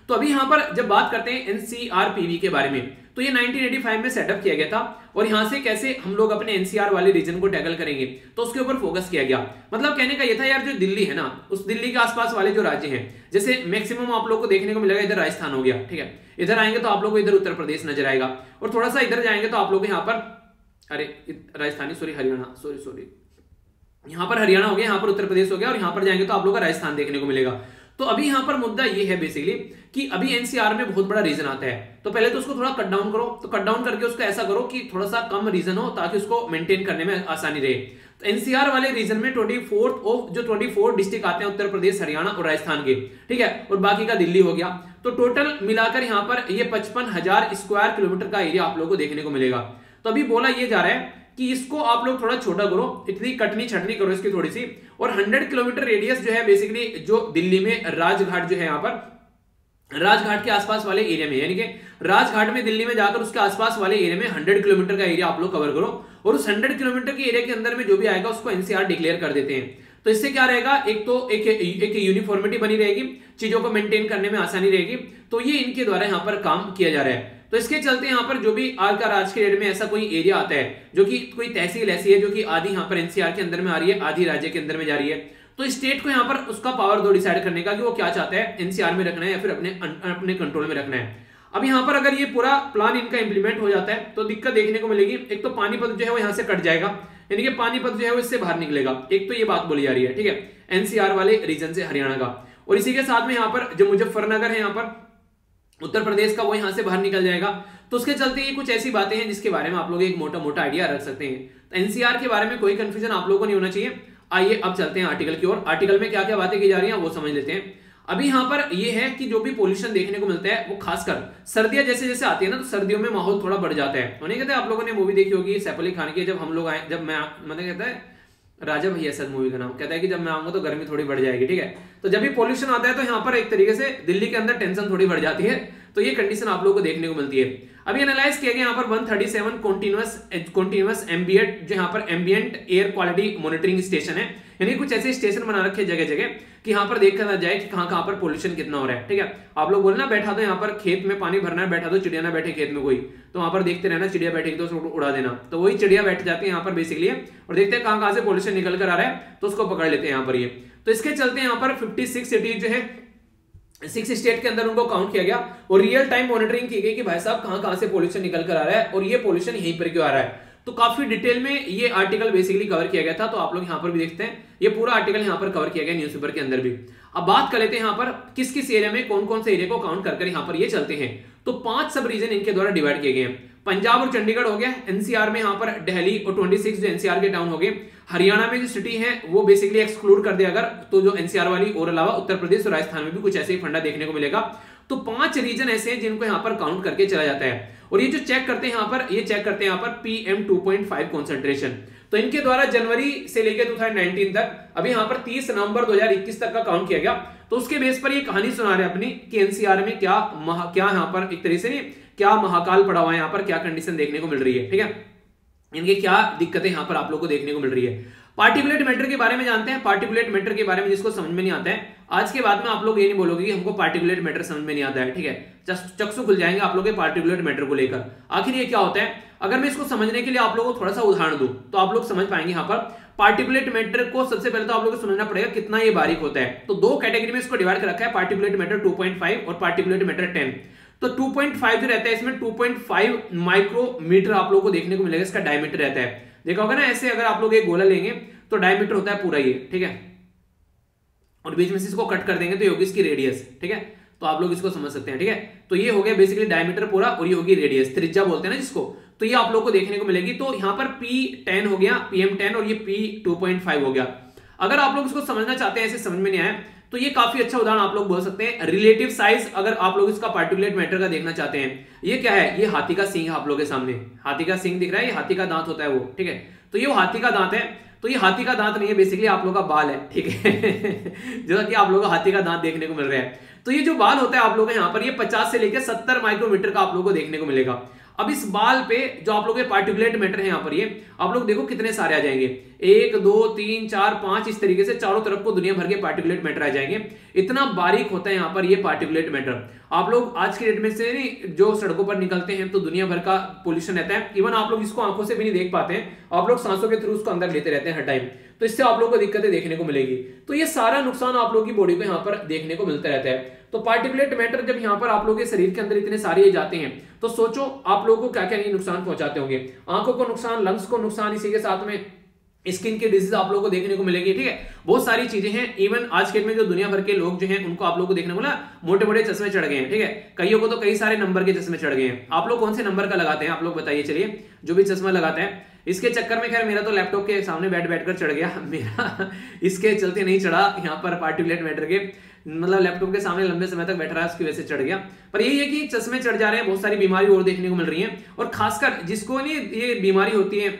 तो अभी यहाँ पर जब बात करते हैं NCRPV के बारे में, तो ये 1985 में सेटअप किया गया था और यहां से कैसे हम लोग अपने NCR वाले रीजन को टैकल करेंगे तो उसके ऊपर फोकस किया गया। मतलब कहने का ये था यार, जो दिल्ली है ना, उस दिल्ली के आसपास वाले जो राज्य हैं, जैसे मैक्सिमम आप लोग को देखने को मिलेगा इधर राजस्थान हो गया, ठीक है। इधर आएंगे तो आप लोग को इधर उत्तर प्रदेश नजर आएगा और थोड़ा सा इधर जाएंगे तो आप लोग यहाँ पर, अरे राजस्थानी सॉरी हरियाणा, सॉरी यहाँ पर हरियाणा हो गया, यहाँ पर उत्तर प्रदेश हो गया और यहाँ पर जाएंगे तो आप लोग का राजस्थान देखने को मिलेगा। तो अभी यहाँ पर मुद्दा ये है बेसिकली कि अभी NCR में बहुत बड़ा रीजन आता है, तो पहले तो उसको थोड़ा कट डाउन करो। तो कट डाउन करके उसको ऐसा करो कि थोड़ा सा कम रीजन हो ताकि उसको मेंटेन करने में आसानी रहे। तो NCR वाले रीजन में 24 डिस्ट्रिक्ट आते हैं उत्तर प्रदेश, हरियाणा और राजस्थान के, ठीक है। और बाकी का दिल्ली हो गया। तो टोटल मिलाकर यहाँ पर ये 55,000 स्क्वायर किलोमीटर का एरिया आप लोगों को देखने को मिलेगा। तो अभी बोला ये जा रहा है कि इसको आप लोग थोड़ा छोटा करो, इतनी कटनी छटनी करो इसकी थोड़ी सी। और 100 किलोमीटर रेडियस जो है बेसिकली जो दिल्ली में राजघाट जो है, यहाँ पर राजघाट के आसपास वाले एरिया में, यानी कि राजघाट में दिल्ली में जाकर उसके आसपास वाले एरिया में 100 किलोमीटर का एरिया आप लोग कवर करो। और उस 100 किलोमीटर के एरिया के अंदर में जो भी आएगा उसको NCR डिक्लेयर कर देते हैं। तो इससे क्या रहेगा, एक तो एक यूनिफॉर्मिटी बनी रहेगी, चीजों को मेंटेन करने में आसानी रहेगी। तो ये इनके द्वारा यहाँ पर काम किया जा रहा है। तो इसके चलते यहाँ पर जो भी आज के डेट में ऐसा कोई एरिया आता है जो कि कोई तहसील ऐसी है जो कि आधी यहाँ पर एनसीआर के अंदर में आ रही है, आधी राज्य के अंदर में जा रही है, तो स्टेट को यहाँ पर उसका पावर दो डिसाइड करने का कि वो क्या चाहता है, एनसीआर में रखना है या फिर अपने कंट्रोल में रखना है। अब यहाँ पर अगर ये पूरा प्लान इनका इंप्लीमेंट हो जाता है तो दिक्कत देखने को मिलेगी। एक तो पानीपत जो है वो यहाँ से कट जाएगा, यानी कि पानीपत जो है वो इससे बाहर निकलेगा, एक तो ये बात बोली जा रही है, ठीक है, एनसीआर वाले रीजन से हरियाणा का। और इसी के साथ में यहाँ पर जो मुजफ्फरनगर है यहाँ पर उत्तर प्रदेश का, वो यहाँ से बाहर निकल जाएगा। तो उसके चलते ये कुछ ऐसी बातें हैं जिसके बारे में आप लोग एक मोटा मोटा आइडिया रख सकते हैं। तो एनसीआर के बारे में कोई कंफ्यूजन आप लोगों को नहीं होना चाहिए। आइए अब चलते हैं आर्टिकल की ओर। आर्टिकल में क्या क्या बातें की जा रही हैं वो समझ लेते हैं। अभी यहाँ पर ये है कि जो भी पोल्यूशन देखने को मिलता है वो खासकर सर्दियां जैसे जैसे आती है ना, तो सर्दियों में माहौल थोड़ा बढ़ जाता है। उन्हें कहते हैं, आप लोगों ने मूवी देखी होगी सैफ अली खान की, जब हम लोग आए, जब मैं मतलब कहता है राजा भैया सर मूवी का नाम, कहता है कि जब मैं आऊंगा तो गर्मी थोड़ी बढ़ जाएगी, ठीक है। तो जब भी पोल्यूशन आता है तो यहाँ पर एक तरीके से दिल्ली के अंदर टेंशन थोड़ी बढ़ जाती है, तो ये कंडीशन आप लोगों को देखने को मिलती है। अभी एनालाइज किया गया यहाँ पर 137 कॉन्टिन्यूअस एम्बिएंट, जो यहाँ पर ambient air quality monitoring station है, यानी कुछ ऐसे स्टेशन बना रखे जगह जगह कि यहाँ पर देखा जाए कि कहाँ पर पोल्यूशन कितना हो रहा है, ठीक है। आप लोग बोले ना बैठा दो यहाँ पर खेत में पानी भरना है, बैठा दो चिड़िया ना बैठे खेत में कोई, तो वहां पर देखते रहना, चिड़िया बैठेगी तो उसको उड़ा देना, तो वही चिड़िया बैठ जाती है यहाँ पर बेसिकली, और देखते हैं कहाँ से पोल्यूशन निकल कर आ रहा है तो उसको पकड़ लेते हैं यहाँ पर ये। तो इसके चलते यहाँ पर 56 सिटीज जो है 6 स्टेट के अंदर उनको काउंट किया गया और रियल टाइम मॉनिटरिंग की गई कि भाई साहब कहां से पोल्यूशन निकल कर आ रहा है और ये पोल्यूशन यहीं पर क्यों आ रहा है। तो काफी डिटेल में ये आर्टिकल बेसिकली कवर किया गया था, तो आप लोग यहाँ पर भी देखते हैं ये पूरा आर्टिकल यहाँ पर कवर किया गया न्यूज़पेपर के अंदर भी। अब बात कर लेते हैं यहाँ पर किस किस एरिया में कौन कौन से एरिया को काउंट कर यहाँ पर ये चलते हैं। तो 5 सब रीजन इनके द्वारा डिवाइड किए गए हैं। पंजाब और चंडीगढ़ हो गया, एनसीआर में यहाँ पर दिल्ली और 26 जो एनसीआर के टाउन हो गए। हरियाणा में जो सिटी है वो बेसिकली एक्सक्लूड कर दिया अगर, तो जो एनसीआर वाली और अलावा उत्तर प्रदेश और राजस्थान में भी कुछ ऐसे ही फंडा देखने को मिलेगा। तो 5 रीजन ऐसे हैं जिनको यहाँ पर काउंट करके चला जाता है। और ये जो चेक करते हैं यहाँ पर, ये चेक करते हैं यहाँ पर PM 2.5 कॉन्सेंट्रेशन। तो इनके द्वारा जनवरी से लेकर 2019 तक, अभी यहाँ पर 30 नवंबर 2021 तक का काउंट किया गया। तो उसके बेस पर ये कहानी सुना रहे अपनी कि एनसीआर में क्या यहाँ पर एक तरीके से नहीं क्या महाकाल पड़ा हुआ है, यहाँ पर क्या कंडीशन देखने को मिल रही है, ठीक है, इनके क्या दिक्कतें यहाँ पर आप लोग को देखने को मिल रही है। पार्टिकुलेट मैटर के बारे में जानते हैं। पार्टिकुलेट मैटर के बारे में जिसको समझ में नहीं आता है, आज के बाद में आप लोग ये नहीं बोलोगे कि हमको पार्टिकुलेट मैटर समझ में नहीं आता है, ठीक है, चक्षु खुल जाएंगे आप लोग के पार्टिकुलेट मैटर को लेकर। आखिर ये क्या होता है, अगर मैं इसको समझने के लिए आप लोगों को थोड़ा सा उदाहरण दूं तो आप लोग समझ पाएंगे। यहाँ पर पार्टिकुलेट मैटर को सबसे पहले तो आप लोगों को समझना पड़ेगा कितना ये बारीक होता है। तो 2 कैटेगरी में इसको डिवाइड कर रखा है, पार्टिकुलेट मैटर 2.5 और पार्टिकुलेट मैटर 10। तो 2.5 जो रहता है इसमें 2.5 माइक्रोमीटर आप लोगों को देखने को मिलेगा, इसका डायमीटर रहता है। देखा होगा ना, ऐसे अगर आप लोग एक गोला लेंगे तो डायमीटर होता है पूरा ये, ठीक है, और बीच में से इसको कट कर देंगे तो ये होगी इसकी रेडियस, ठीक है। तो आप लोग इसको समझ सकते हैं, ठीक है। तो ये हो गया बेसिकली डायमीटर पूरा और ये होगी रेडियस, त्रिज्या बोलते हैं ना जिसको। तो ये आप लोग को देखने को मिलेगी। तो यहाँ पर P10 हो गया, PM10 और ये P2.5 हो गया। अगर आप लोग इसको समझना चाहते हैं, ऐसे समझ में नहीं आया, तो ये काफी अच्छा उदाहरण आप लोग बोल सकते हैं। रिलेटिव साइज अगर आप लोग इसका पार्टिकुलेट मैटर का देखना चाहते हैं, ये क्या है, ये हाथी का सींग है आप लोगों के सामने, हाथी का सींग दिख रहा है, ये हाथी का दांत होता है वो, ठीक है। तो ये हाथी का दांत है, तो ये हाथी का दांत नहीं है, बेसिकली आप लोगों का बाल है, ठीक है। जैसा कि आप लोगों को हाथी का दांत देखने को मिल रहा है, तो ये जो बाल होता है आप लोगों के यहाँ पर, ये 50 से लेकर 70 माइक्रोमीटर का आप लोगों को देखने को मिलेगा। अब इस बाल पे जो आप लोगों के पार्टिकुलेट मैटर है यहाँ पर, ये आप लोग देखो कितने सारे आ जाएंगे, 1 2 3 4 5, इस तरीके से चारों तरफ को दुनिया भर के पार्टिकुलेट मैटर आ जाएंगे। इतना बारीक होता है यहाँ पर ये पार्टिकुलेट मैटर। आप लोग आज के डेट में से नहीं जो सड़कों पर निकलते हैं तो दुनिया भर का पोल्यूशन रहता है, इवन आप लोग इसको आंखों से भी नहीं देख पाते हैं, आप लोग सांसों के थ्रू उसको अंदर लेते रहते हैं हर टाइम, तो इससे आप लोगों को दिक्कतें देखने को मिलेगी। तो ये सारा नुकसान आप लोगों की बॉडी को यहाँ पर देखने को मिलता रहता है। तो पार्टिकुलेट मैटर जब यहाँ पर आप लोगों के शरीर के अंदर इतने सारे जाते हैं, तो सोचो आप लोगों को क्या क्या ये नुकसान पहुंचाते होंगे। आंखों को नुकसान, लंग्स को नुकसान, इसी के साथ में स्किन की डिजीज आप लोगों को देखने को मिलेगी, ठीक है। बहुत सारी चीजें हैं। इवन आज के में जो दुनिया भर के लोग जो हैं उनको आप लोगों को देखने को मिला मोटे मोटे चश्मे चढ़ गए हैं, ठीक है। कईयों को तो कई सारे नंबर के चश्मे चढ़ गए हैं। आप लोग कौन से नंबर का लगाते हैं आप लोग बताइए, चलिए, जो भी चश्मा लगाते हैं। इसके चक्कर में खैर मेरा तो लैपटॉप के सामने बैठ कर चढ़ गया, मेरा इसके चलते नहीं चढ़ा यहाँ पर पार्टिकुलेट मैटर के, मतलब लैपटॉप के सामने लंबे समय तक बैठ रहा है उसकी वजह से चढ़ गया। पर यही है कि चश्मे चढ़ जा रहे हैं, बहुत सारी बीमारी और देखने को मिल रही है। और खासकर जिसको नहीं ये बीमारी होती है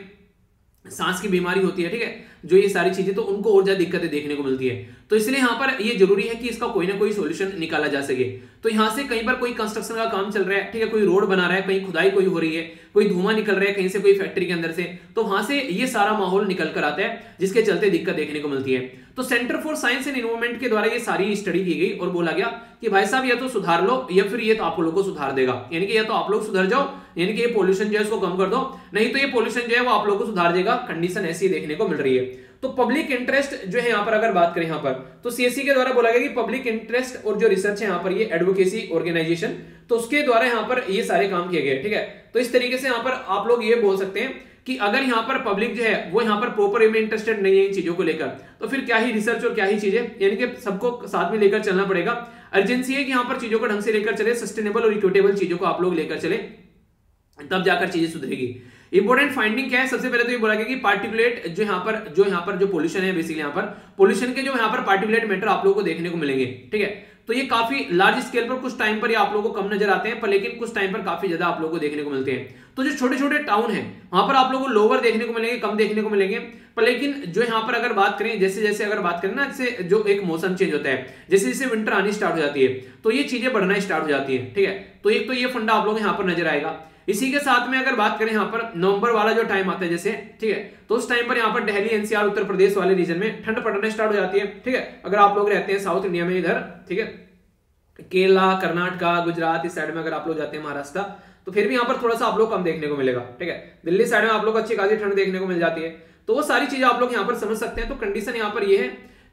सांस की बीमारी होती है, ठीक है, जो ये सारी चीजें, तो उनको और ज्यादा दिक्कतें देखने को मिलती है। तो इसलिए यहाँ पर ये जरूरी है कि इसका कोई ना कोई सॉल्यूशन निकाला जा सके। तो यहाँ से कहीं पर कोई कंस्ट्रक्शन का काम चल रहा है, ठीक है, कोई रोड बना रहा है, कहीं खुदाई कोई हो रही है, कोई धुआं निकल रहा है कहीं से कोई फैक्ट्री के अंदर से, तो वहां से ये सारा माहौल निकल कर आता है, जिसके चलते दिक्कत देखने को मिलती है। तो centre for science and environment के द्वारा ये सारी स्टडी की गई और बोला गया कि भाई साहब या तो सुधार लो या फिर ये तो आप लोगों को सुधार देगा, यानी कि या तो आप लोग सुधर जाओ, यानी कि ये पोल्यूशन जो है उसको कम कर दो, नहीं तो ये पोल्यूशन जो है वो आप लोगों को सुधार देगा। कंडीशन ऐसी देखने को मिल रही है। तो पब्लिक इंटरेस्ट जो है यहाँ पर अगर बात करें यहाँ पर, तो सीएससी के द्वारा बोला गया कि पब्लिक इंटरेस्ट और जो रिसर्च है यहाँ पर ये एडवोकेसी ऑर्गेनाइजेशन, तो उसके द्वारा यहाँ पर ये सारे काम किए गए, ठीक है। तो इस तरीके से यहाँ पर आप लोग ये बोल सकते हैं कि अगर यहाँ पर पब्लिक जो है वो यहाँ पर प्रॉपर वे में इंटरेस्टेड नहीं है इन चीजों को लेकर, तो फिर क्या ही रिसर्च और क्या ही चीजें, यानी कि सबको साथ में लेकर चलना पड़ेगा। अर्जेंसी है कि यहाँ पर चीजों को ढंग से लेकर चले, सस्टेनेबल और इक्विटेबल चीजों को आप लोग लेकर चले, तब जाकर चीजें सुधरेगी। इंपॉर्टेंट फाइंडिंग क्या है, सबसे पहले तो ये बोला गया कि पार्टिकुलेट जो यहाँ पर जो पोल्यूशन है, बेसिकली यहाँ पर पोल्यूशन के जो यहाँ पर पार्टिकुलेट मैटर आप लोगों को देखने को मिलेंगे, ठीक है। तो ये काफी लार्ज स्केल पर कुछ टाइम पर ये आप लोगों को कम नजर आते हैं, पर लेकिन कुछ टाइम पर काफी ज्यादा आप लोगों को देखने को मिलते हैं। तो जो छोटे छोटे टाउन है वहां पर आप लोगों को लोअर देखने को मिलेंगे, कम देखने को मिलेंगे, पर लेकिन जो यहाँ पर अगर बात करें, जैसे जैसे अगर बात करें ना, जैसे जो एक मौसम चेंज होता है, जैसे जैसे विंटर आनी स्टार्ट हो जाती है, तो ये चीजें बढ़ना स्टार्ट हो जाती है, ठीक है। तो एक तो ये फंडा आप लोग यहाँ पर नजर आएगा। इसी के साथ में अगर बात करें यहाँ पर नवंबर वाला जो टाइम आता है जैसे, ठीक है, तो उस टाइम पर यहाँ पर दिल्ली एनसीआर उत्तर प्रदेश वाले रीजन में ठंड पड़ना स्टार्ट हो जाती है, ठीक है। अगर आप लोग रहते हैं साउथ इंडिया में इधर, ठीक है, केरला, कर्नाटका, गुजरात इस साइड में अगर आप लोग जाते हैं, महाराष्ट्र, तो फिर भी यहाँ पर थोड़ा सा आप लोग कम देखने को मिलेगा, ठीक है। दिल्ली साइड में आप लोग अच्छी खासी ठंड देखने को मिल जाती है। तो वो सारी चीजें आप लोग यहाँ पर समझ सकते हैं। तो कंडीशन यहाँ पर ये है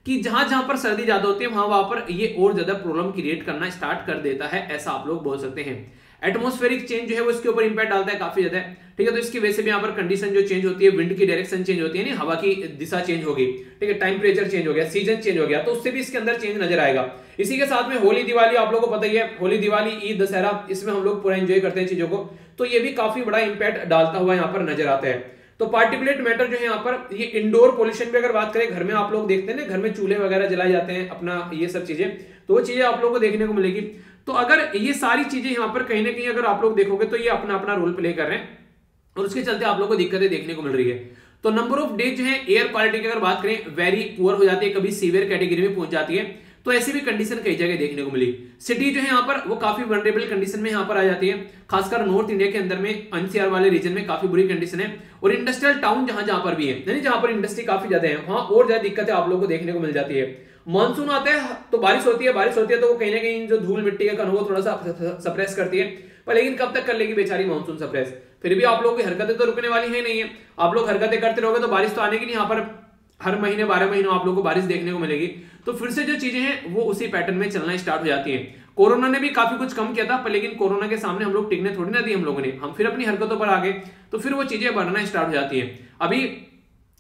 कि जहां जहां पर सर्दी ज्यादा होती है वहां पर ये और ज्यादा प्रॉब्लम क्रिएट करना स्टार्ट कर देता है, ऐसा आप लोग बोल सकते हैं। एटमॉस्फेरिक चेंज जो है वो इसके ऊपर इंपैक्ट डालता है काफी ज्यादा, ठीक है। तो इसकी वजह से भी यहाँ पर कंडीशन जो चेंज होती है, विंड की डायरेक्शन चेंज होती है, हवा की दिशा चेंज होगी, ठीक है, टेम्परेचर चेंज हो गया, सीजन चेंज हो गया, तो उससे भी इसके अंदर चेंज नजर आएगा। इसी के साथ में होली दिवाली आप लोगों को पता ही है, होली दिवाली ईद दशहरा, इसमें हम लोग पूरा एंजॉय करते हैं चीजों को, तो ये भी काफी बड़ा इंपैक्ट डालता हुआ यहाँ पर नजर आता है। तो पार्टिकुलेट मैटर जो है यहाँ पर, ये इंडोर पोल्यूशन पे अगर बात करें, घर में आप लोग देखते हैं ना, घर में चूल्हे वगैरह जलाए जाते हैं अपना, ये सब चीजें, तो वो चीजें आप लोगों को देखने को मिलेगी। तो अगर ये सारी चीजें यहाँ पर कहीं ना कहीं अगर आप लोग देखोगे तो ये अपना अपना रोल प्ले कर रहे हैं और उसके चलते आप लोगों को दिक्कतें देखने को मिल रही है। तो नंबर ऑफ डेज जो है एयर क्वालिटी की अगर बात करें, वेरी पुअर हो जाती है, कभी सीवियर कैटेगरी में पहुंच जाती है। तो ऐसी भी कंडीशन कई जगह देखने को मिली। सिटी जो है यहाँ पर वो काफी वनरेबल कंडीशन में यहाँ पर आ जाती है, खासकर नॉर्थ इंडिया के अंदर में एनसीआर वाले रीजन में काफी बुरी कंडीशन है। और इंडस्ट्रियल टाउन जहां जहां पर भी है, यानी जहां पर इंडस्ट्री काफी ज्यादा है, वहां और ज्यादा दिक्कतें आप लोगों को देखने को मिल जाती है। मानसून आता है तो बारिश होती है, बारिश होती है तो वो कहीं ना कहीं जो धूल मिट्टी का कण वो थोड़ा सा सप्रेस करती है, पर लेकिन कब तक कर लेगी बेचारी मानसून सप्रेस। फिर भी आप लोगों की हरकतें तो रुकने वाली है नहीं है, आप लोग हरकतें करते रहोगे तो बारिश तो आने की नहीं। यहाँ पर हर महीने 12 महीनों आप लोगों को बारिश देखने को मिलेगी। तो फिर से जो चीजें हैं वो उसी पैटर्न में चलना स्टार्ट हो जाती हैं। कोरोना ने भी काफी कुछ कम किया था, पर लेकिन कोरोना के सामने हम लोग टिकने थोड़ी ना दी हम लोगों ने, हम फिर अपनी हरकतों पर आ गए, तो फिर वो चीजें बढ़ना स्टार्ट हो जाती है। अभी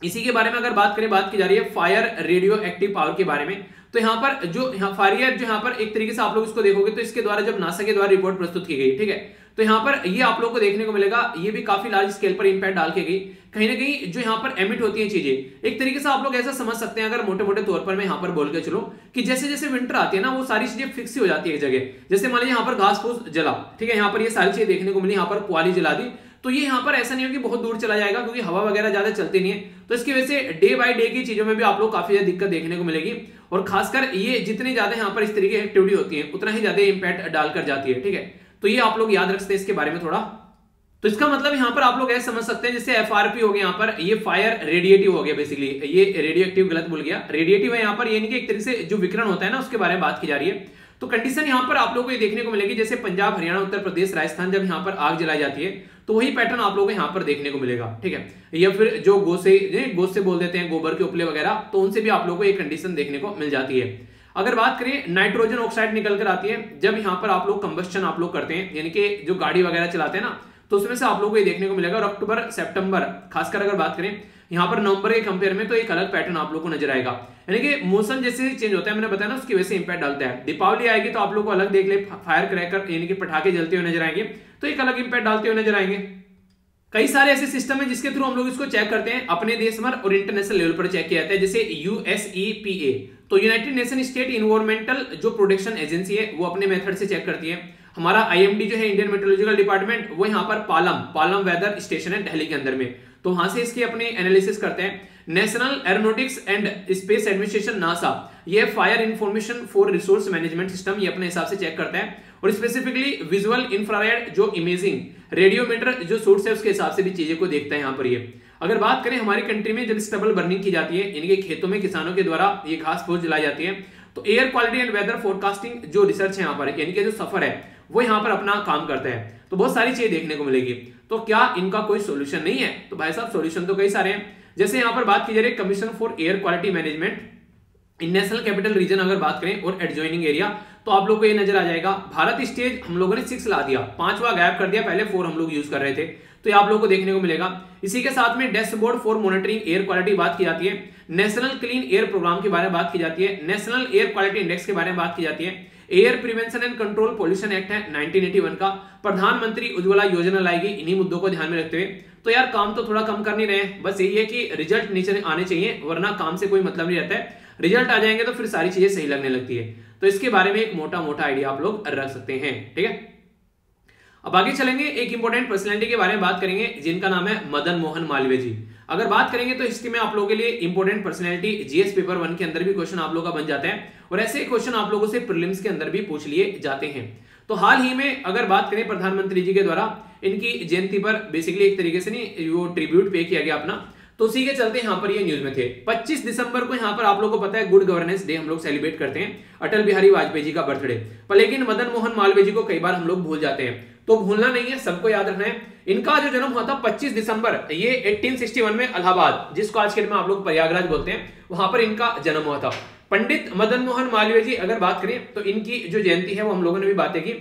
इसी के बारे में अगर बात करें, बात की जा रही है फायर रेडियो एक्टिव पावर के बारे में। तो यहाँ पर जो फायर जो यहाँ पर एक तरीके से आप लोग इसको देखोगे तो इसके द्वारा जब नासा के द्वारा रिपोर्ट प्रस्तुत की गई, ठीक है, तो यहाँ पर ये आप लोग को देखने को मिलेगा, ये भी काफी लार्ज स्केल पर इंपैक्ट डाल के गई। कहीं ना कहीं जो यहाँ पर एमिट होती है चीजें, एक तरीके से आप लोग ऐसा समझ सकते हैं, अगर मोटे मोटे तौर पर मैं यहाँ पर बोल के चलूं कि जैसे जैसे विंटर आती है ना, वो सारी चीजें फिक्स हो जाती है एक जगह। जैसे मान लीजिए यहाँ पर घास फूस जला, ठीक है, यहाँ पर ये सारी चीजें देखने को मिली, यहाँ पर पुआली जला दी, तो ये यहाँ पर ऐसा नहीं हो कि बहुत दूर चला जाएगा, क्योंकि हवा वगैरह ज्यादा चलती नहीं है। तो इसकी वजह से डे बाय डे की चीजों में भी आप लोग काफी ज्यादा दिक्कत देखने को मिलेगी। और खासकर ये जितनी ज्यादा यहाँ पर इस तरीके की एक्टिविटी होती है, उतना ही ज्यादा इंपैक्ट डालकर जाती है, ठीक है। तो ये आप लोग याद रखते हैं इसके बारे में थोड़ा। तो इसका मतलब यहाँ पर आप लोग ऐसे समझ सकते हैं, जैसे एफआरपी हो गया, यहाँ पर ये फायर रेडिएटिव हो गया, बेसिकली ये रेडियो एक्टिव गलत भूल गया, रेडिएटिव है यहाँ पर, यानी कि एक तरीके से जो विकिरण होता है ना, उसके बारे में बात की जा रही है। तो कंडीशन यहाँ पर आप लोगों को ये देखने को मिलेगी, जैसे पंजाब, हरियाणा, उत्तर प्रदेश, राजस्थान, जब यहाँ पर आग जलाई जाती है तो वही पैटर्न आप लोगों को यहाँ पर देखने को मिलेगा, ठीक है। या फिर जो गोसे बोल देते हैं, गोबर के उपले वगैरह, तो उनसे भी आप लोगों को ये कंडीशन देखने को मिल जाती है। अगर बात करें, नाइट्रोजन ऑक्साइड निकल कर आती है जब यहाँ पर आप लोग कंबस्टन आप लोग करते हैं, यानी कि जो गाड़ी वगैरह चलाते हैं ना, तो उसमें से आप लोगों को ये देखने को मिलेगा। और अक्टूबर सितंबर, खासकर अगर बात करें यहाँ पर नवंबर के कंपेयर में, तो एक अलग पैटर्न आप लोग को नजर आएगा, यानी कि मौसम जैसे चेंज होता है, मैंने बताया ना, उसकी वजह से इंपैक्ट डालता है। दीपावली आएगी तो आप लोग को अलग देख ले, फायर क्रैकर यानी कि पटाखे जलते हुए नजर आएंगे, तो एक अलग इंपैक्ट डालते हुए नजर आएंगे। कई सारे ऐसे सिस्टम है जिसके थ्रू हम लोग इसको चेक करते हैं, अपने देश में और इंटरनेशनल लेवल पर चेक किया जाता है, जैसे यूएसईपीए, तो यूनाइटेड नेशन स्टेट इन्वायरमेंटल जो प्रोटेक्शन एजेंसी है, वो अपने मेथड से चेक करती है। हमारा आईएमडी जो है, इंडियन मेट्रोलॉजिकल डिपार्टमेंट, वो यहाँ पर पालम वेदर स्टेशन है दिल्ली के अंदर में, तो वहां से इसकी अपनी एनालिसिस करते हैं। National Aeronautics and Space Administration NASA, ये fire information for resource management system, ये अपने हिसाब से चेक करता है। और स्पेसिफिकली विजुअल इंफ्रारेड जो इमेजिंग, रेडियोमीटर जो सोर्स है उसके हिसाब से भी चीजें को देखता है यहाँ पर। ये अगर बात करें हमारी कंट्री में जब स्टबल बर्निंग की जाती है, इनके खेतों में किसानों के द्वारा ये घास फूस जलाई जाती है, तो air quality and weather forecasting जो रिसर्च है यहाँ पर, यानी कि जो सफर है वो यहाँ पर अपना काम करता है। तो बहुत सारी चीजें देखने को मिलेगी। तो क्या इनका कोई सोल्यूशन नहीं है? तो भाई साहब सोल्यूशन तो कई सारे हैं। जैसे यहाँ पर बात की जा रही है commission for air quality management in national capital region, अगर बात करें और एडजॉइनिंग एरिया, तो आप लोग को ये नजर आ जाएगा भारत स्टेज हम लोगों ने 6 ला दिया, 5वां गायब कर दिया, पहले 4 हम लोग यूज कर रहे थे, तो ये आप लोग को देखने को मिलेगा। इसी के साथ में dashboard for monitoring air quality बात की जाती है, नेशनल क्लीन एयर प्रोग्राम के बारे में बात की जाती है, नेशनल एयर क्वालिटी इंडेक्स के बारे में बात की जाती है, air prevention and control pollution act है 1981 का, प्रधानमंत्री उज्ज्वला योजना लाएगी, इन्हीं मुद्दों को ध्यान में रखते हुए। तो यार काम तो थोड़ा कम कर नहीं रहे हैं, बस यही है कि रिजल्ट नीचे आने चाहिए, वरना काम से कोई मतलब नहीं रहता है। रिजल्ट आ जाएंगे तो फिर सारी चीजें सही लगने लगती है। तो इसके बारे में एक मोटा मोटा आइडिया आप लोग रख सकते हैं, ठीक है। अब आगे चलेंगे, एक इंपॉर्टेंट पर्सनैलिटी के बारे में बात करेंगे जिनका नाम है मदन मोहन मालवीय जी। अगर बात करेंगे तो हिस्ट्री में आप लोगों के लिए इंपॉर्टेंट पर्सनैलिटी जीएस पेपर 1 के अंदर भी क्वेश्चन आप लोगों का बन जाता है, और ऐसे क्वेश्चन आप लोगों से प्रीलिम्स के अंदर भी पूछ लिए जाते हैं। तो हाल ही में अगर बात करें प्रधानमंत्री जी के द्वारा इनकी जयंती पर बेसिकली एक तरीके से नहीं वो ट्रिब्यूट पे किया गया अपना, तो उसी के चलते यहाँ पर ये न्यूज में थे। 25 दिसंबर को यहाँ पर आप लोगों को पता है गुड गवर्नेंस डे हम लोग सेलिब्रेट करते हैं, अटल बिहारी वाजपेयी जी का बर्थडे, पर लेकिन मदन मोहन मालवीय जी को कई बार हम लोग भूल जाते हैं, तो भूलना नहीं है, सबको याद रखना है। इनका जो जन्म हुआ था 25 दिसंबर, ये 1861 में इलाहाबाद, जिसको आज के दिन में आप लोग प्रयागराज बोलते हैं, वहां पर इनका जन्म हुआ था। पंडित मदन मोहन मालवीय जी अगर बात करें तो इनकी जो जयंती है वो हम लोगों ने भी बातें की।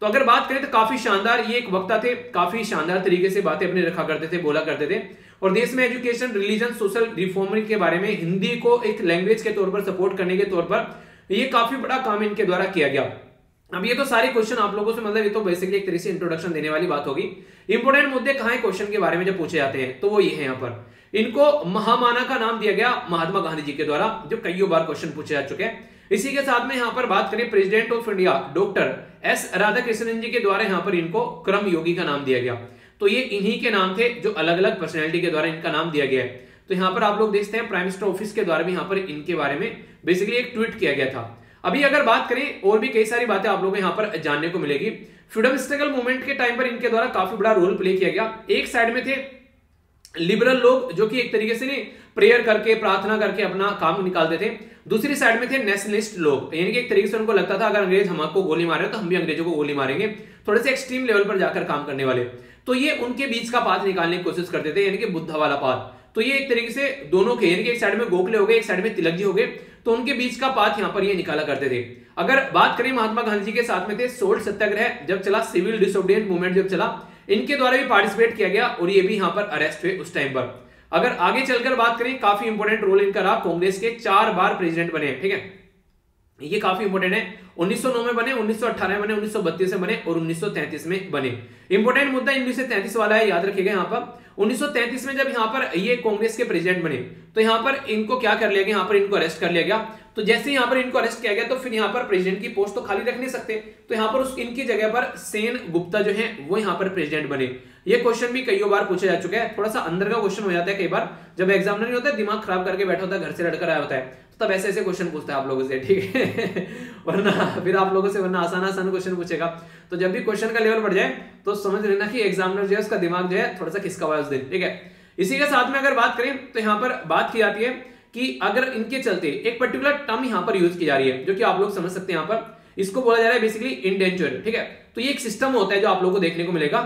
तो अगर बात करें तो काफी शानदार ये एक वक्ता थे, काफी शानदार तरीके से बातें अपने रखा करते थे, बोला करते थे, और देश में एजुकेशन, रिलीजन, सोशल रिफॉर्म के बारे में, हिंदी को एक लैंग्वेज के तौर पर सपोर्ट करने के तौर पर ये काफी बड़ा काम इनके द्वारा किया गया। अब ये तो सारे क्वेश्चन आप लोगों से मतलब ये तो बेसिकली एक तरीके से इंट्रोडक्शन देने वाली बात होगी। इंपोर्टेंट मुद्दे कहां है क्वेश्चन के बारे में जब पूछे जाते हैं, तो वो ये है यहाँ पर इनको महामाना का नाम दिया गया महात्मा गांधी जी के द्वारा, जो कई बार क्वेश्चन पूछे जा चुके हैं। इसी के साथ में यहाँ पर बात करें president of India doctor S Radhakrishnan ji के द्वारा यहाँ पर इनको क्रम योगी का नाम दिया गया। तो ये इन्हीं के नाम थे जो अलग अलग पर्सनैलिटी के द्वारा इनका नाम दिया गया है। तो यहाँ पर आप लोग देखते हैं प्राइम मिनिस्टर ऑफिस के द्वारा भी यहाँ पर इनके बारे में बेसिकली एक ट्वीट किया गया था। अभी अगर बात करें और भी कई सारी बातें आप लोगों को यहाँ पर जानने को मिलेगी। फ्रीडम स्ट्रगल मूवमेंट के टाइम पर इनके द्वारा काफी बड़ा रोल प्ले किया गया। एक साइड में थे लिबरल लोग जो कि एक तरीके से नहीं प्रेयर करके प्रार्थना करके अपना काम निकालते थे, दूसरी साइड में थे नेशनलिस्ट लोग, यानी कि एक तरीके से उनको लगता था अगर अंग्रेज हमको गोली मारे तो हम भी अंग्रेजों को गोली मारेंगे, थोड़े से एक्सट्रीम लेवल पर जाकर काम करने वाले। तो ये उनके बीच का पाथ निकालने की कोशिश करते थे, यानी कि बुद्धा वाला पाथ। तो ये एक तरीके से दोनों के, यानी कि एक साइड में गोखले हो गए, एक साइड में तिलक जी हो गए, तो उनके बीच का पाथ यहाँ पर ये निकाला करते थे। अगर बात करें महात्मा गांधी जी के साथ में थे सोल्ट सत्याग्रह जब चला, सिविल डिसोबीडिएंट मूवमेंट जब चला, इनके द्वारा भी पार्टिसिपेट किया गया और ये भी यहाँ पर अरेस्ट हुए उस टाइम पर। अगर आगे चलकर बात करें काफी इंपोर्टेंट रोल इनका रहा, कांग्रेस के 4 बार प्रेसिडेंट बने, ठीक है, ये काफी इंपोर्टेंट है। 1909 में बने, 1918 में बने, 1932 में बने और 1933 में बने। इंपोर्टेंट मुद्दा 1933 वाला है, याद रखिएगा यहाँ पर। 1933 में जब यहाँ पर ये कांग्रेस के प्रेसिडेंट बने तो यहाँ पर इनको क्या कर लिया गया, यहाँ पर इनको अरेस्ट कर लिया गया। तो जैसे यहाँ पर इनको अरेस्ट किया गया तो फिर यहाँ पर प्रेसिडेंट की पोस्ट तो खाली रख नहीं सकते, तो यहाँ पर इनकी जगह पर सेन गुप्ता जो है वो यहाँ पर प्रेसिडेंट बने। ये क्वेश्चन भी कई बार पूछा जा चुका है, थोड़ा सा अंदर का क्वेश्चन हो जाता है कई बार, जब एग्जामिनर नहीं होता है दिमाग खराब करके बैठा होता है, घर से लड़कर आया होता है, तो तब ऐसे ऐसे क्वेश्चन पूछता है आप लोगों से, ठीक है वरना फिर आप लोगों से वरना आसान आसान क्वेश्चन पूछेगा। तो जब भी क्वेश्चन का लेवल बढ़ जाए तो समझ लेना कि एग्जामिनर जो है उसका दिमाग जो है थोड़ा सा खिसका हुआ है उस दिन, ठीक है। इसी के साथ में अगर बात करें तो यहाँ पर बात की जाती है कि अगर इनके चलते एक पर्टिकुलर टर्म यहाँ पर यूज की जा रही है जो कि आप लोग समझ सकते हैं, यहाँ पर इसको बोला जा रहा है बेसिकली इंडेंचर, ठीक है। तो ये एक सिस्टम होता है जो आप लोगों को देखने को मिलेगा।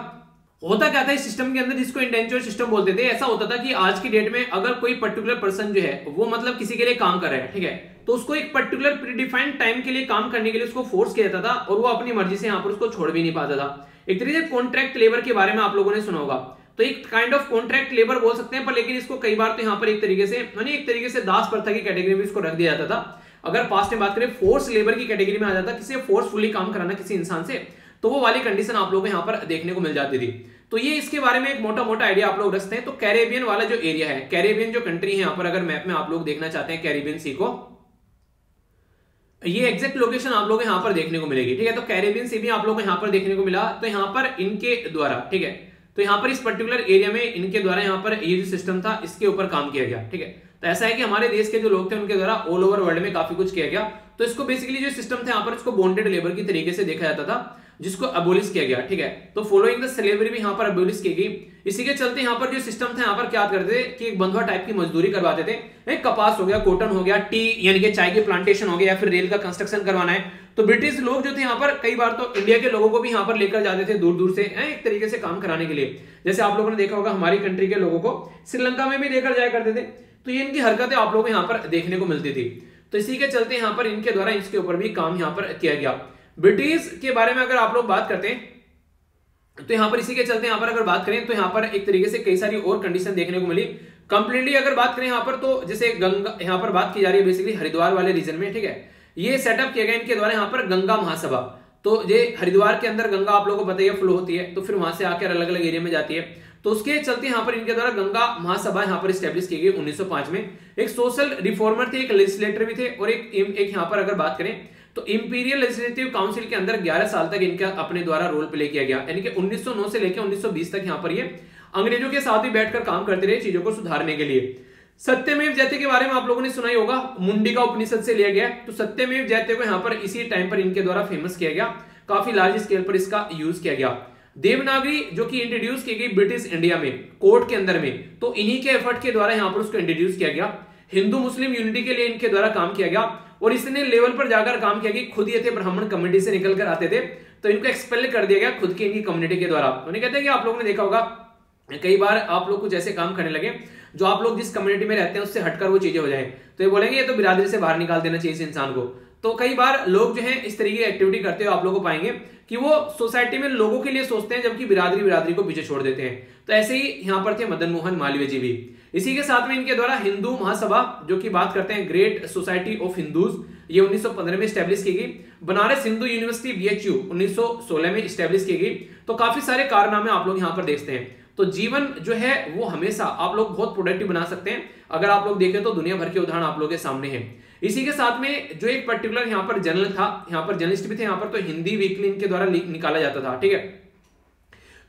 होता क्या था इस सिस्टम के अंदर, जिसको इंडेंचर सिस्टम बोलते थे, ऐसा होता था कि आज की डेट में अगर कोई पर्टिकुलर पर्सन जो है वो मतलब किसी के लिए काम कर रहा है, ठीक है, तो उसको एक पर्टिकुलर प्रीडिफाइंड टाइम के लिए काम करने के लिए उसको फोर्स किया जाता था और वो अपनी मर्जी से यहाँ पर उसको छोड़ भी नहीं पाता था। एक तरीके से कॉन्ट्रैक्ट लेबर के बारे में आप लोगों ने सुना होगा, तो एक काइंड ऑफ कॉन्ट्रैक्ट लेबर बोल सकते हैं, पर लेकिन इसको कई बार तो यहाँ पर एक तरीके से दास प्रथा की कैटेगरी में इसको रख दिया जाता था। अगर पास्ट में बात करें फोर्स लेबर की कैटेगरी में आ जाता, किसी फोर्सफुली काम कराना किसी इंसान से, तो वो वाली कंडीशन आप लोगों को यहाँ पर देखने को मिल जाती थी। तो ये इसके बारे में एक मोटा मोटा आइडिया आप लोग रखते हैं। तो कैरेबियन वाला जो एरिया है, कैरेबियन जो कंट्री है यहाँ पर, अगर मैप में आप लोग देखना चाहते हैं कैरेबियन सी को, ये एग्जैक्ट लोकेशन आप लोग यहाँ पर देखने को मिलेगी, ठीक है। तो कैरेबियन सी भी आप लोग को यहाँ पर देखने को मिला, तो यहाँ पर इनके द्वारा, ठीक है, तो यहाँ पर इस पर्टिकुलर एरिया में इनके द्वारा यहाँ पर ये जो सिस्टम था इसके ऊपर काम किया गया। ठीक है, तो ऐसा है कि हमारे देश के जो लोग थे उनके द्वारा ऑल ओवर वर्ल्ड में काफी कुछ किया गया। तो इसको बेसिकली जो सिस्टम था यहाँ पर इसको बॉन्डेड लेबर की तरीके से देखा जाता था, जिसको अबोलिश किया गया। ठीक है, तो फॉलोइंग द स्लेवरी भी यहाँ पर अबोलिश की गई। इसी के चलते यहाँ पर जो सिस्टम था यहाँ पर क्या करते थे कि एक बंधुआ टाइप की मजदूरी करवाते थे। कपास हो गया, कॉटन हो गया, टी यानी कि चाय की प्लांटेशन हो गया, या फिर रेल का कंस्ट्रक्शन करवाना है। तो ब्रिटिश लोग जो थे यहाँ पर कई बार तो इंडिया के लोगों को भी यहाँ पर लेकर जाते थे दूर दूर से एक तरीके से काम कराने के लिए। जैसे आप लोगों ने देखा होगा हमारी कंट्री के लोगों को श्रीलंका में भी लेकर जाया करते थे। तो ये इनकी हरकतें आप लोगों को यहाँ पर देखने को मिलती थी। तो इसी के चलते यहाँ पर इनके द्वारा इसके ऊपर भी काम यहाँ पर किया गया। ब्रिटिश के बारे में अगर आप लोग बात करते हैं तो यहाँ पर इसी के चलते यहाँ पर अगर बात करें तो यहाँ पर एक तरीके से कई सारी और कंडीशन देखने को मिली। कंप्लीटली अगर बात करें यहाँ पर तो जैसे गंगा यहाँ पर बात की जा रही है बेसिकली हरिद्वार वाले रीजन में। ठीक है, ये सेटअप किया गया इनके द्वारा यहाँ पर गंगा महासभा। तो ये हरिद्वार के अंदर गंगा आप लोगों को पता ही फ्लो होती है, तो फिर वहां से आकर अलग अलग एरिया में जाती है। तो उसके चलते यहाँ पर इनके द्वारा गंगा महासभा यहाँ पर स्टैब्लिश की गई 1905 में। एक सोशल रिफॉर्मर थे, एक लेजिस्लेटर भी थे, और एक यहाँ पर अगर बात करें तो इंपीरियल लेजिस्लेटिव काउंसिल के अंदर 11 साल तक इनका अपने द्वारा रोल प्ले किया गया। यानी कि 1909 से लेकर 1920 तक यहाँ पर ये अंग्रेजों के साथ ही बैठकर काम करते रहे चीजों को सुधारने के लिए। सत्यमेव जयते के बारे में आप लोगों ने सुना ही होगा, मुंडिका उपनिषद से लिया गया। तो सत्यमेव जयते को यहाँ पर इसी टाइम पर इनके द्वारा फेमस किया गया, काफी लार्ज स्केल पर इसका यूज किया गया। देवनागरी जो कि इंट्रोड्यूस की गई ब्रिटिश इंडिया में कोर्ट के अंदर में, तो इन्हीं के एफर्ट के द्वारा यहाँ पर उसको इंट्रोड्यूस किया गया। हिंदू मुस्लिम यूनिटी के लिए इनके द्वारा काम किया गया, और इसने लेवल पर जाकर काम किया कि खुद ये थे ब्राह्मण कम्युनिटी से निकल कर आते थे, तो इनको एक्सपेल कर दिया गया खुद की इनकी कम्युनिटी के द्वारा। उन्हें कहते हैं कि आप लोगों ने देखा होगा कई बार आप लोग कुछ ऐसे काम करने लगे जो आप लोग जिस कम्युनिटी में रहते हैं उससे हटकर वो चीजें हो जाए, तो ये बोलेंगे ये तो बिरादरी से बाहर निकाल देना चाहिए इस इंसान को। तो कई बार लोग जो है इस तरीके की एक्टिविटी करते हुए आप लोगों को पाएंगे कि वो सोसाइटी में लोगों के लिए सोचते हैं, जबकि बिरादरी को पीछे छोड़ देते हैं। तो ऐसे ही यहाँ पर थे मदन मोहन मालवीय जी भी। इसी के साथ में इनके द्वारा हिंदू महासभा जो कि बात करते हैं ग्रेट सोसाइटी ऑफ हिंदूज, ये 1915 में स्टैब्लिश की गई। बनारस हिंदू यूनिवर्सिटी BHU 1916 में स्टैब्लिश की गई। तो काफी सारे कारनामे आप लोग यहाँ पर देखते हैं। तो जीवन जो है वो हमेशा आप लोग बहुत प्रोडक्टिव बना सकते हैं। अगर आप लोग देखें तो दुनिया भर के उदाहरण आप लोगों के सामने हैं। इसी के साथ में जो एक पर्टिकुलर यहाँ पर जर्नल था, यहाँ पर जर्नलिस्ट भी थे यहाँ पर, तो हिंदी वीकली इनके द्वारा निकाला जाता था। ठीक है,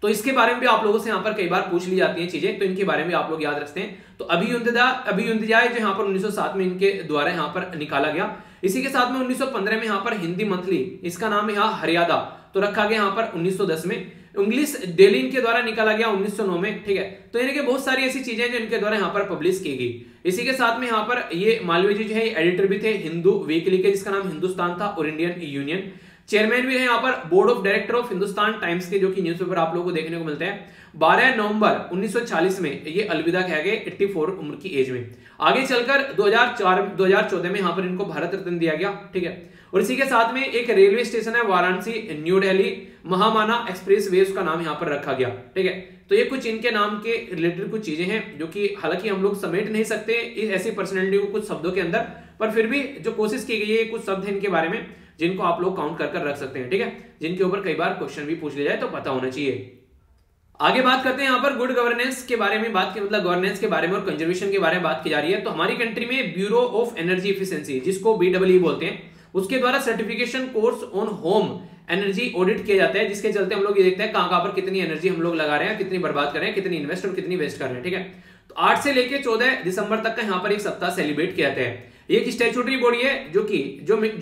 तो इसके बारे में भी आप लोगों से यहाँ पर कई बार पूछ ली जाती हैं चीजें, तो इनके बारे में आप लोग याद रखते हैं। तो अभियुंदयाय जो यहाँ पर 1907 में इनके द्वारा यहाँ पर निकाला गया। इसी के साथ में 1915 में यहाँ पर हिंदी मंथली, इसका नाम है यहाँ हरियादा, तो रखा गया यहाँ पर 1910 में। इंग्लिश डेली इनके द्वारा निकाला गया 1909 में। ठीक है, तो यानी कि बहुत सारी ऐसी चीजें जो इनके द्वारा यहाँ पर पब्लिश की गई। इसी के साथ में यहाँ पर ये मालवीय जी जो है एडिटर भी थे हिंदू वीकली के, जिसका नाम हिंदुस्तान था, और इंडियन यूनियन। चेयरमैन भी है यहाँ पर board of director of Hindustan times के, जो कि न्यूज़पेपर आप लोगों को देखने को मिलते हैं। 12 नवंबर 1940 में ये अलविदा कह गए 84 उम्र की एज में। आगे चलकर 2014 में यहाँ पर इनको भारत रत्न दिया गया। ठीक है, और इसी के साथ में एक रेलवे स्टेशन है वाराणसी न्यू दिल्ली महामाना एक्सप्रेस वे, उसका नाम यहाँ पर रखा गया। ठीक है, तो ये कुछ इनके नाम के रिलेटेड कुछ चीजें हैं जो कि हालांकि हम लोग समेट नहीं सकते इस ऐसी पर्सनैलिटी को कुछ शब्दों के अंदर, पर फिर भी जो कोशिश की गई है कुछ शब्द हैं इनके बारे में जिनको आप लोग काउंट कर रख सकते हैं। ठीक है, जिनके ऊपर कई बार क्वेश्चन भी पूछ लिया जाए तो पता होना चाहिए। आगे बात करते हैं यहाँ पर गुड गवर्नेंस के बारे में, बात की मतलब गवर्नेंस के बारे में और कंजर्वेशन के बारे में बात की जा रही है। तो हमारी कंट्री में ब्यूरो ऑफ एनर्जी एफिशिएंसी, जिसको BEE बोलते हैं, उसके द्वारा certification course on home energy audit किया जाता है, जिसके चलते हम लोग ये देखते हैं कहां पर कितनी एनर्जी हम लोग लगा रहे हैं, कितनी बर्बाद कर रहे हैं, कितनी इन्वेस्ट और कितनी वेस्ट कर रहे हैं। ठीक है, तो 8 से लेकर 14 दिसंबर तक का यहाँ पर एक सप्ताह सेलिब्रेट किया जाता है। ये एक स्टैट्यूटरी बॉडी है जो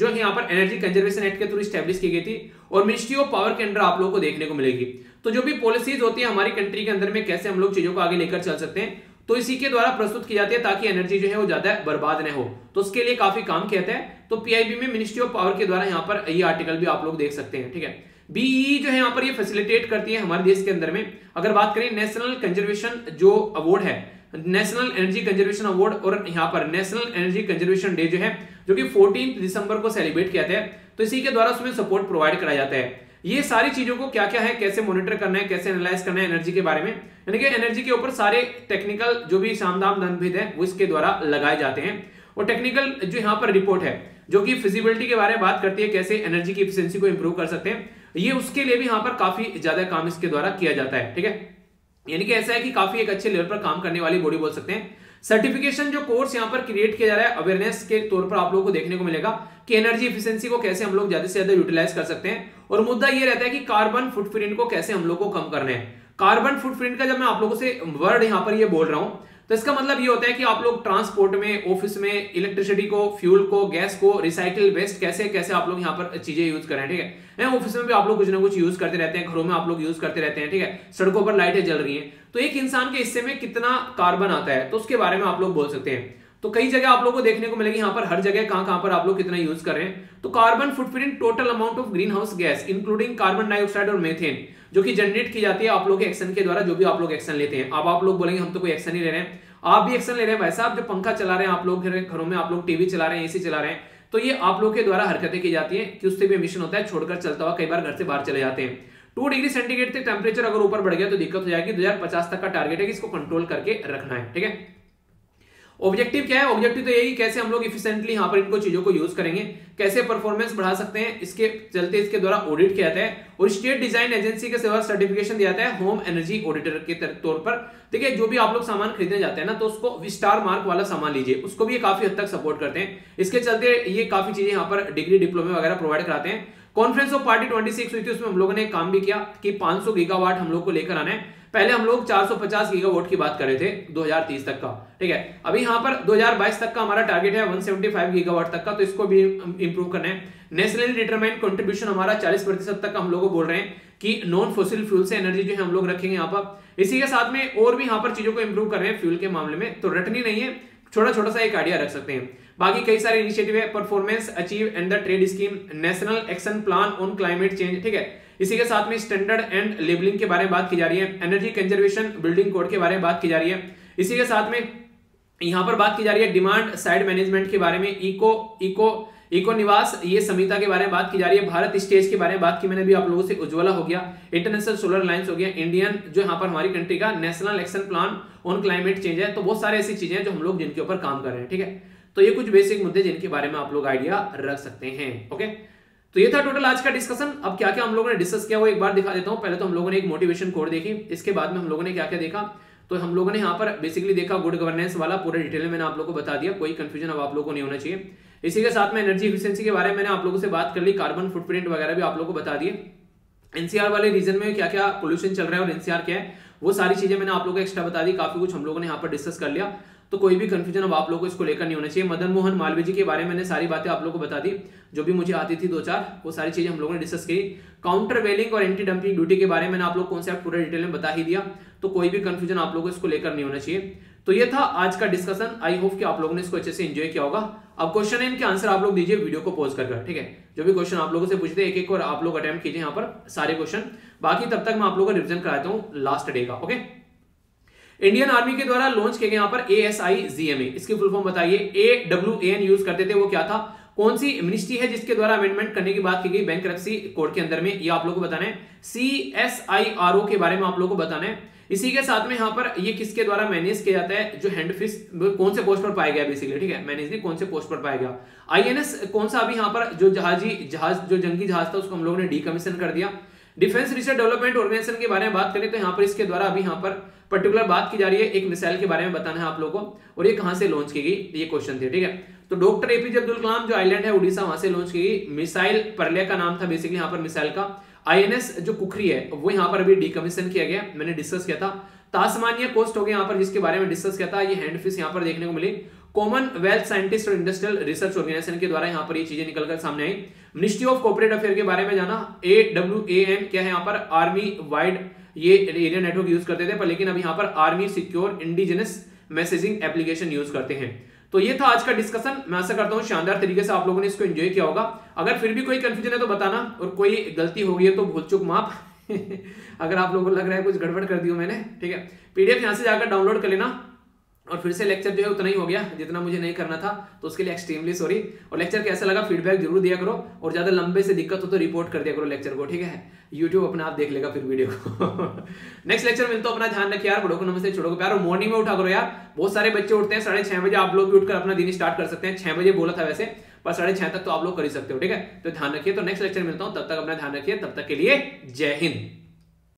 यहाँ पर एनर्जी कंजर्वेशन एक्ट के थ्रू स्टैब्लिश की गई थी, और मिनिस्ट्री ऑफ पावर के अंदर आप लोगों को देखने को मिलेगी। तो जो भी पॉलिसीज होती है हमारी कंट्री के अंदर में कैसे हम लोग चीजों को आगे लेकर चल सकते हैं, तो इसी के द्वारा प्रस्तुत की जाती है ताकि एनर्जी जो है वो ज्यादा बर्बाद न हो। तो उसके लिए काफी काम किया जाता है। तो PIB में मिनिस्ट्री ऑफ पावर के द्वारा यहाँ पर ये आर्टिकल भी आप लोग देख सकते हैं। ठीक है, BEE जो है यहाँ पर ये फैसिलिटेट करती है हमारे देश के अंदर में। अगर बात करें नेशनल कंजर्वेशन जो अवार्ड है, नेशनल एनर्जी कंजर्वेशन अवार्ड, और यहाँ पर नेशनल एनर्जी कंजर्वेशन डे जो है जो कि 14 दिसंबर को सेलिब्रेट किया जाता है, तो इसी के द्वारा उसमें सपोर्ट प्रोवाइड कराया जाता है। ये सारी चीजों को क्या क्या है, कैसे मॉनिटर करना है, कैसे एनालाइज करना है एनर्जी के बारे में, यानी कि एनर्जी के ऊपर सारे टेक्निकल जो भी सामदाम दंड है वो इसके द्वारा लगाए जाते हैं। और टेक्निकल जो यहाँ पर रिपोर्ट है जो कि फिजिबिलिटी के बारे में बात करती है, कैसे एनर्जी की एफिशिएंसी को इंप्रूव कर सकते हैं, ये उसके लिए भी यहाँ पर काफी ज्यादा काम इसके द्वारा किया जाता है। ठीक है, यानी कि ऐसा है कि काफी एक अच्छे लेवल पर काम करने वाली बॉडी बोल सकते हैं। सर्टिफिकेशन जो कोर्स यहाँ पर क्रिएट किया जा रहा है अवेयरनेस के तौर पर आप लोगों को देखने को मिलेगा कि एनर्जी एफिशिएंसी को कैसे हम लोग ज्यादा से ज्यादा यूटिलाइज कर सकते हैं। और मुद्दा ये रहता है कि कार्बन फुटप्रिंट को कैसे हम लोग को कम करना है। कार्बन फुटप्रिंट का जब मैं आप लोगों से वर्ड यहां पर ये बोल रहा हूं तो इसका मतलब ये होता है कि आप लोग ट्रांसपोर्ट में, ऑफिस में इलेक्ट्रिसिटी को, फ्यूल को, गैस को, रिसाइकिल वेस्ट कैसे कैसे आप लोग यहाँ पर चीजें यूज करें, ठीक है। ऑफिस में भी आप लोग कुछ ना कुछ यूज करते रहते हैं, घरों में आप लोग यूज करते रहते हैं, ठीक है। सड़कों पर लाइटें जल रही हैं, तो एक इंसान के हिस्से में कितना कार्बन आता है, तो उसके बारे में आप लोग बोल सकते हैं। तो कई जगह आप लोग को देखने को मिलेगी यहाँ पर, हर जगह कहां पर आप लोग कितना यूज कर रहे हैं। तो carbon footprint total amount of green house gas including carbon dioxide और मेथेन जो कि जनरेट की जाती है आप लोग के एक्शन के द्वारा, जो भी आप लोग एक्शन लेते हैं। अब आप लोग बोलेंगे हम तो कोई एक्शन नहीं ले रहे हैं, आप भी एक्शन ले रहे हैं भाई साहब। जो पंखा चला रहे हैं आप लोग घरों में, आप लोग टीवी चला रहे हैं, एसी चला रहे हैं, तो ये आप लोग के द्वारा हरकतें की जाती है कि उससे भी एमिशन होता है, छोड़कर चलता हुआ कई बार घर से बाहर चले जाते हैं। 2 डिग्री सेंटीग्रेड तक टेम्परेचर अगर ऊपर बढ़ गया तो दिक्कत हो जाएगी। 2050 तक का टारगेट है कि इसको कंट्रोल करके रखना है, ठीक है। ऑब्जेक्टिव क्या है? ऑब्जेक्टिव तो यही, कैसे हम लोग इफिशिएंटली यहाँ पर इनको चीजों को यूज करेंगे, कैसे परफॉर्मेंस बढ़ा सकते हैं, इसके चलते इसके द्वारा ऑडिट किया जाता है और स्टेट डिजाइन एजेंसी के सेवा सर्टिफिकेशन दिया जाता है होम एनर्जी ऑडिटर के तौर पर। देखिए जो भी आप लोग सामान खरीदने जाते हैं ना, तो उसको स्टार मार्क वाला सामान लीजिए, उसको भी ये काफी हद तक सपोर्ट करते हैं। इसके चलते ये काफी चीजें यहाँ पर डिग्री डिप्लोमे वगैरह प्रोवाइड कराते हैं। कॉन्फ्रेंस ऑफ पार्टी 26 हुई थी, उसमें हम लोगों ने काम भी किया कि 500 गीगावाट हम लोग को लेकर आना है। पहले हम लोग 450 गीगावाट की बात कर रहे थे 2030 तक का, ठीक है। अभी यहाँ पर 2022 तक का हमारा टारगेट है 175 गीगावाट तक का, तो इसको भी इंप्रूव करना है। नेशनली डिटरमाइंड कंट्रीब्यूशन हमारा 40% तक का हम लोग बोल रहे हैं कि नॉन फॉसिल फ्यूल से एनर्जी जो है हम लोग रखेंगे यहाँ पर। इसी के साथ में और भी यहाँ पर चीजों को इंप्रूव कर रहे हैं फ्यूल के मामले में, तो रटनी नहीं है, छोटा छोटा सा एक आइडिया रख सकते हैं। बाकी कई सारे इनिशिएटिव है, performance achieve and the trade scheme, national action plan on climate change, ठीक है। इसी के साथ में स्टैंडर्ड एंड लेबलिंग के बारे में बात की जा रही है, एनर्जी कंजर्वेशन बिल्डिंग कोड के बारे में बात की जा रही है। इसी के साथ में यहां पर बात की जा रही है डिमांड साइड मैनेजमेंट के बारे में, इको निवास ये समिता के बारे में बात की जा रही है। भारत स्टेज के बारे में बात की मैंने भी आप लोगों से, उज्ज्वला हो गया, इंटरनेशनल सोलर अलायंस हो गया, इंडियन जो यहाँ पर हमारी कंट्री का national action plan on climate change है। तो बहुत सारे ऐसी चीजें हैं जो हम लोग जिनके ऊपर काम कर रहे हैं, ठीक है। तो ये कुछ बेसिक मुद्दे जिनके बारे में आप लोग आइडिया रख सकते हैं, ओके। तो ये था टोटल आज का डिस्कशन। अब क्या क्या हम लोगों ने डिस्कस किया वो एक बार दिखा देता हूं। पहले तो हम लोगों ने एक मोटिवेशन कोड देखी, इसके बाद में हम लोगों ने क्या क्या देखा, तो हम लोगों ने यहाँ पर बेसिकली देखा गुड गवर्नेंस वाला, पूरे डिटेल में मैंने आप लोगों को बता दिया, कोई कंफ्यूजन अब आप लोगों को नहीं होना चाहिए। इसी के साथ में एनर्जी एफिशिएंसी के बारे में मैंने आप लोगों से बात कर ली, कार्बन फुटप्रिंट वगैरह भी आप लोगों को बता दिए। एनसीआर वाले रीजन में क्या क्या पोल्यूशन चल रहा है और एनसीआर क्या है, वो सारी चीजें मैंने आप लोगों को एक्स्ट्रा बता दी, काफी कुछ हम लोगों ने यहाँ पर डिस्कस कर लिया, तो कोई भी कंफ्यूजन अब आप लोगों को इसको लेकर नहीं होना चाहिए। मदन मोहन मालवीय जी के बारे में मैंने सारी बातें आप लोगों को बता दी, जो भी मुझे आती थी 2-4, वो सारी चीजें हम लोगों ने डिस्कस की। काउंटर वेलिंग और एंटी डंपिंग ड्यूटी के बारे में मैंने आप लोग कॉन्सेप्ट पूरा डिटेल में बता ही दिया, तो कोई भी कंफ्यूजन आप लोगों को इसको लेकर नहीं होना चाहिए। तो ये था आज का डिस्कशन, आई होप कि आप लोगों ने इसको अच्छे से एंजॉय किया होगा। अब क्वेश्चन है, इनके आंसर आप लोग दीजिए वीडियो को पॉज कर, ठीक है। जो भी क्वेश्चन आप लोगों से पूछते हैं एक एक और आप लोग अटेम्प्ट कीजिए यहाँ पर सारे क्वेश्चन, बाकी तब तक मैं आप लोगों को रिविजन कराता हूँ लास्ट डे का, ओके। इंडियन आर्मी के द्वारा लॉन्च किए गए यहाँ पर ASIGMA, इसकी फुल फॉर्म बताइए। AWAN यूज करते थे, वो क्या था, कौन सी मिनिस्ट्री है जिसके द्वारा अमेंडमेंट करने की बात की गई बैंक्रप्सी कोड के अंदर में, ये आप लोगों को बताना है। CSIRO के बारे में आप लोगों को बताना है। इसी के साथ में यहाँ पर ये किसके द्वारा मैनेज किया जाता है, जो हैंडफिश कौन से पोस्ट पर पाया गया बेसिकली, ठीक है, मैनेज नहीं, कौन से पोस्ट पर पाया गया। INS कौन सा, अभी यहाँ पर जो जहाज जो जंगी जहाज था उसको हम लोगों ने डीकमीशन कर दिया। डिफेंस रिसर्च डेवलपमेंट ऑर्गेनाइजेशन के बारे में बात करें तो यहाँ पर इसके द्वारा अभी यहाँ पर पर्टिकुलर बात की जा रही है, एक मिसाइल के बारे में बताना है आप लोगों को, और ये कहां से लॉन्च की गई, ये क्वेश्चन थे, ठीक है। तो डॉक्टर APJ अब्दुल कलाम जो आइलैंड है उड़ीसा, वहां से लॉन्च की गई। मिसाइल परले का नाम था बेसिकली यहाँ पर मिसाइल का। INS जो कुखरी है वो यहाँ पर अभी डीकमीशन किया गया, मैंने डिस्कस किया था। तास्मानिया कोस्ट हो गया यहाँ पर, जिसके बारे में डिस्कस किया था, ये हैंडफिश यहाँ पर देखने को मिली। कॉमनवेल्थ साइंटिस्ट और इंडस्ट्रियल रिसर्च ऑर्गेनाइजेशन के द्वारा यहाँ पर ये चीजें निकलकर सामने आई। मिनिस्ट्री ऑफ कॉर्पोरेट अफेयर के बारे में जाना। AWAN क्या है यहाँ पर, आर्मी वाइड ये एरिया नेटवर्क यूज करते थे, पर लेकिन अब यहाँ पर army secure indigenous messaging application use करते हैं। तो ये था आज का डिस्कशन, मैं आशा करता हूँ शानदार तरीके से आप लोगों ने इसको एंजॉय किया होगा। अगर फिर भी कोई कंफ्यूजन है तो बताना, और कोई गलती हो गई है तो भूल चूक माफ अगर आप लोगों को लग रहा है कुछ गड़बड़ कर दी हो मैंने, ठीक है। PDF यहाँ से जाकर डाउनलोड कर लेना, और फिर से लेक्चर जो है उतना ही हो गया जितना मुझे नहीं करना था, तो उसके लिए एक्सट्रीमली सॉरी। और लेक्चर कैसा लगा फीडबैक जरूर दिया करो, और ज्यादा लंबे से दिक्कत हो तो रिपोर्ट कर दिया करो लेक्चर को, ठीक है। YouTube अपना आप देख लेगा फिर वीडियो को नेक्स्ट लेक्चर मिलता हूं, अपना ध्यान रखिए यार, बड़ों को नमस्ते, छोटों को प्यार, और मॉर्निंग में उठा करो यार। बहुत सारे बच्चे उठते हैं 6:30 बजे, आप लोग भी उठकर अपना दिन स्टार्ट कर सकते हैं। 6 बजे बोला था वैसे, पर 6:30 तक तो आप लोग कर ही सकते हो, ठीक है। तो ध्यान रखिए, तो नेक्स्ट लेक्चर मिलता हूं, तब तक अपना ध्यान रखिए, तब तक के लिए जय हिंद।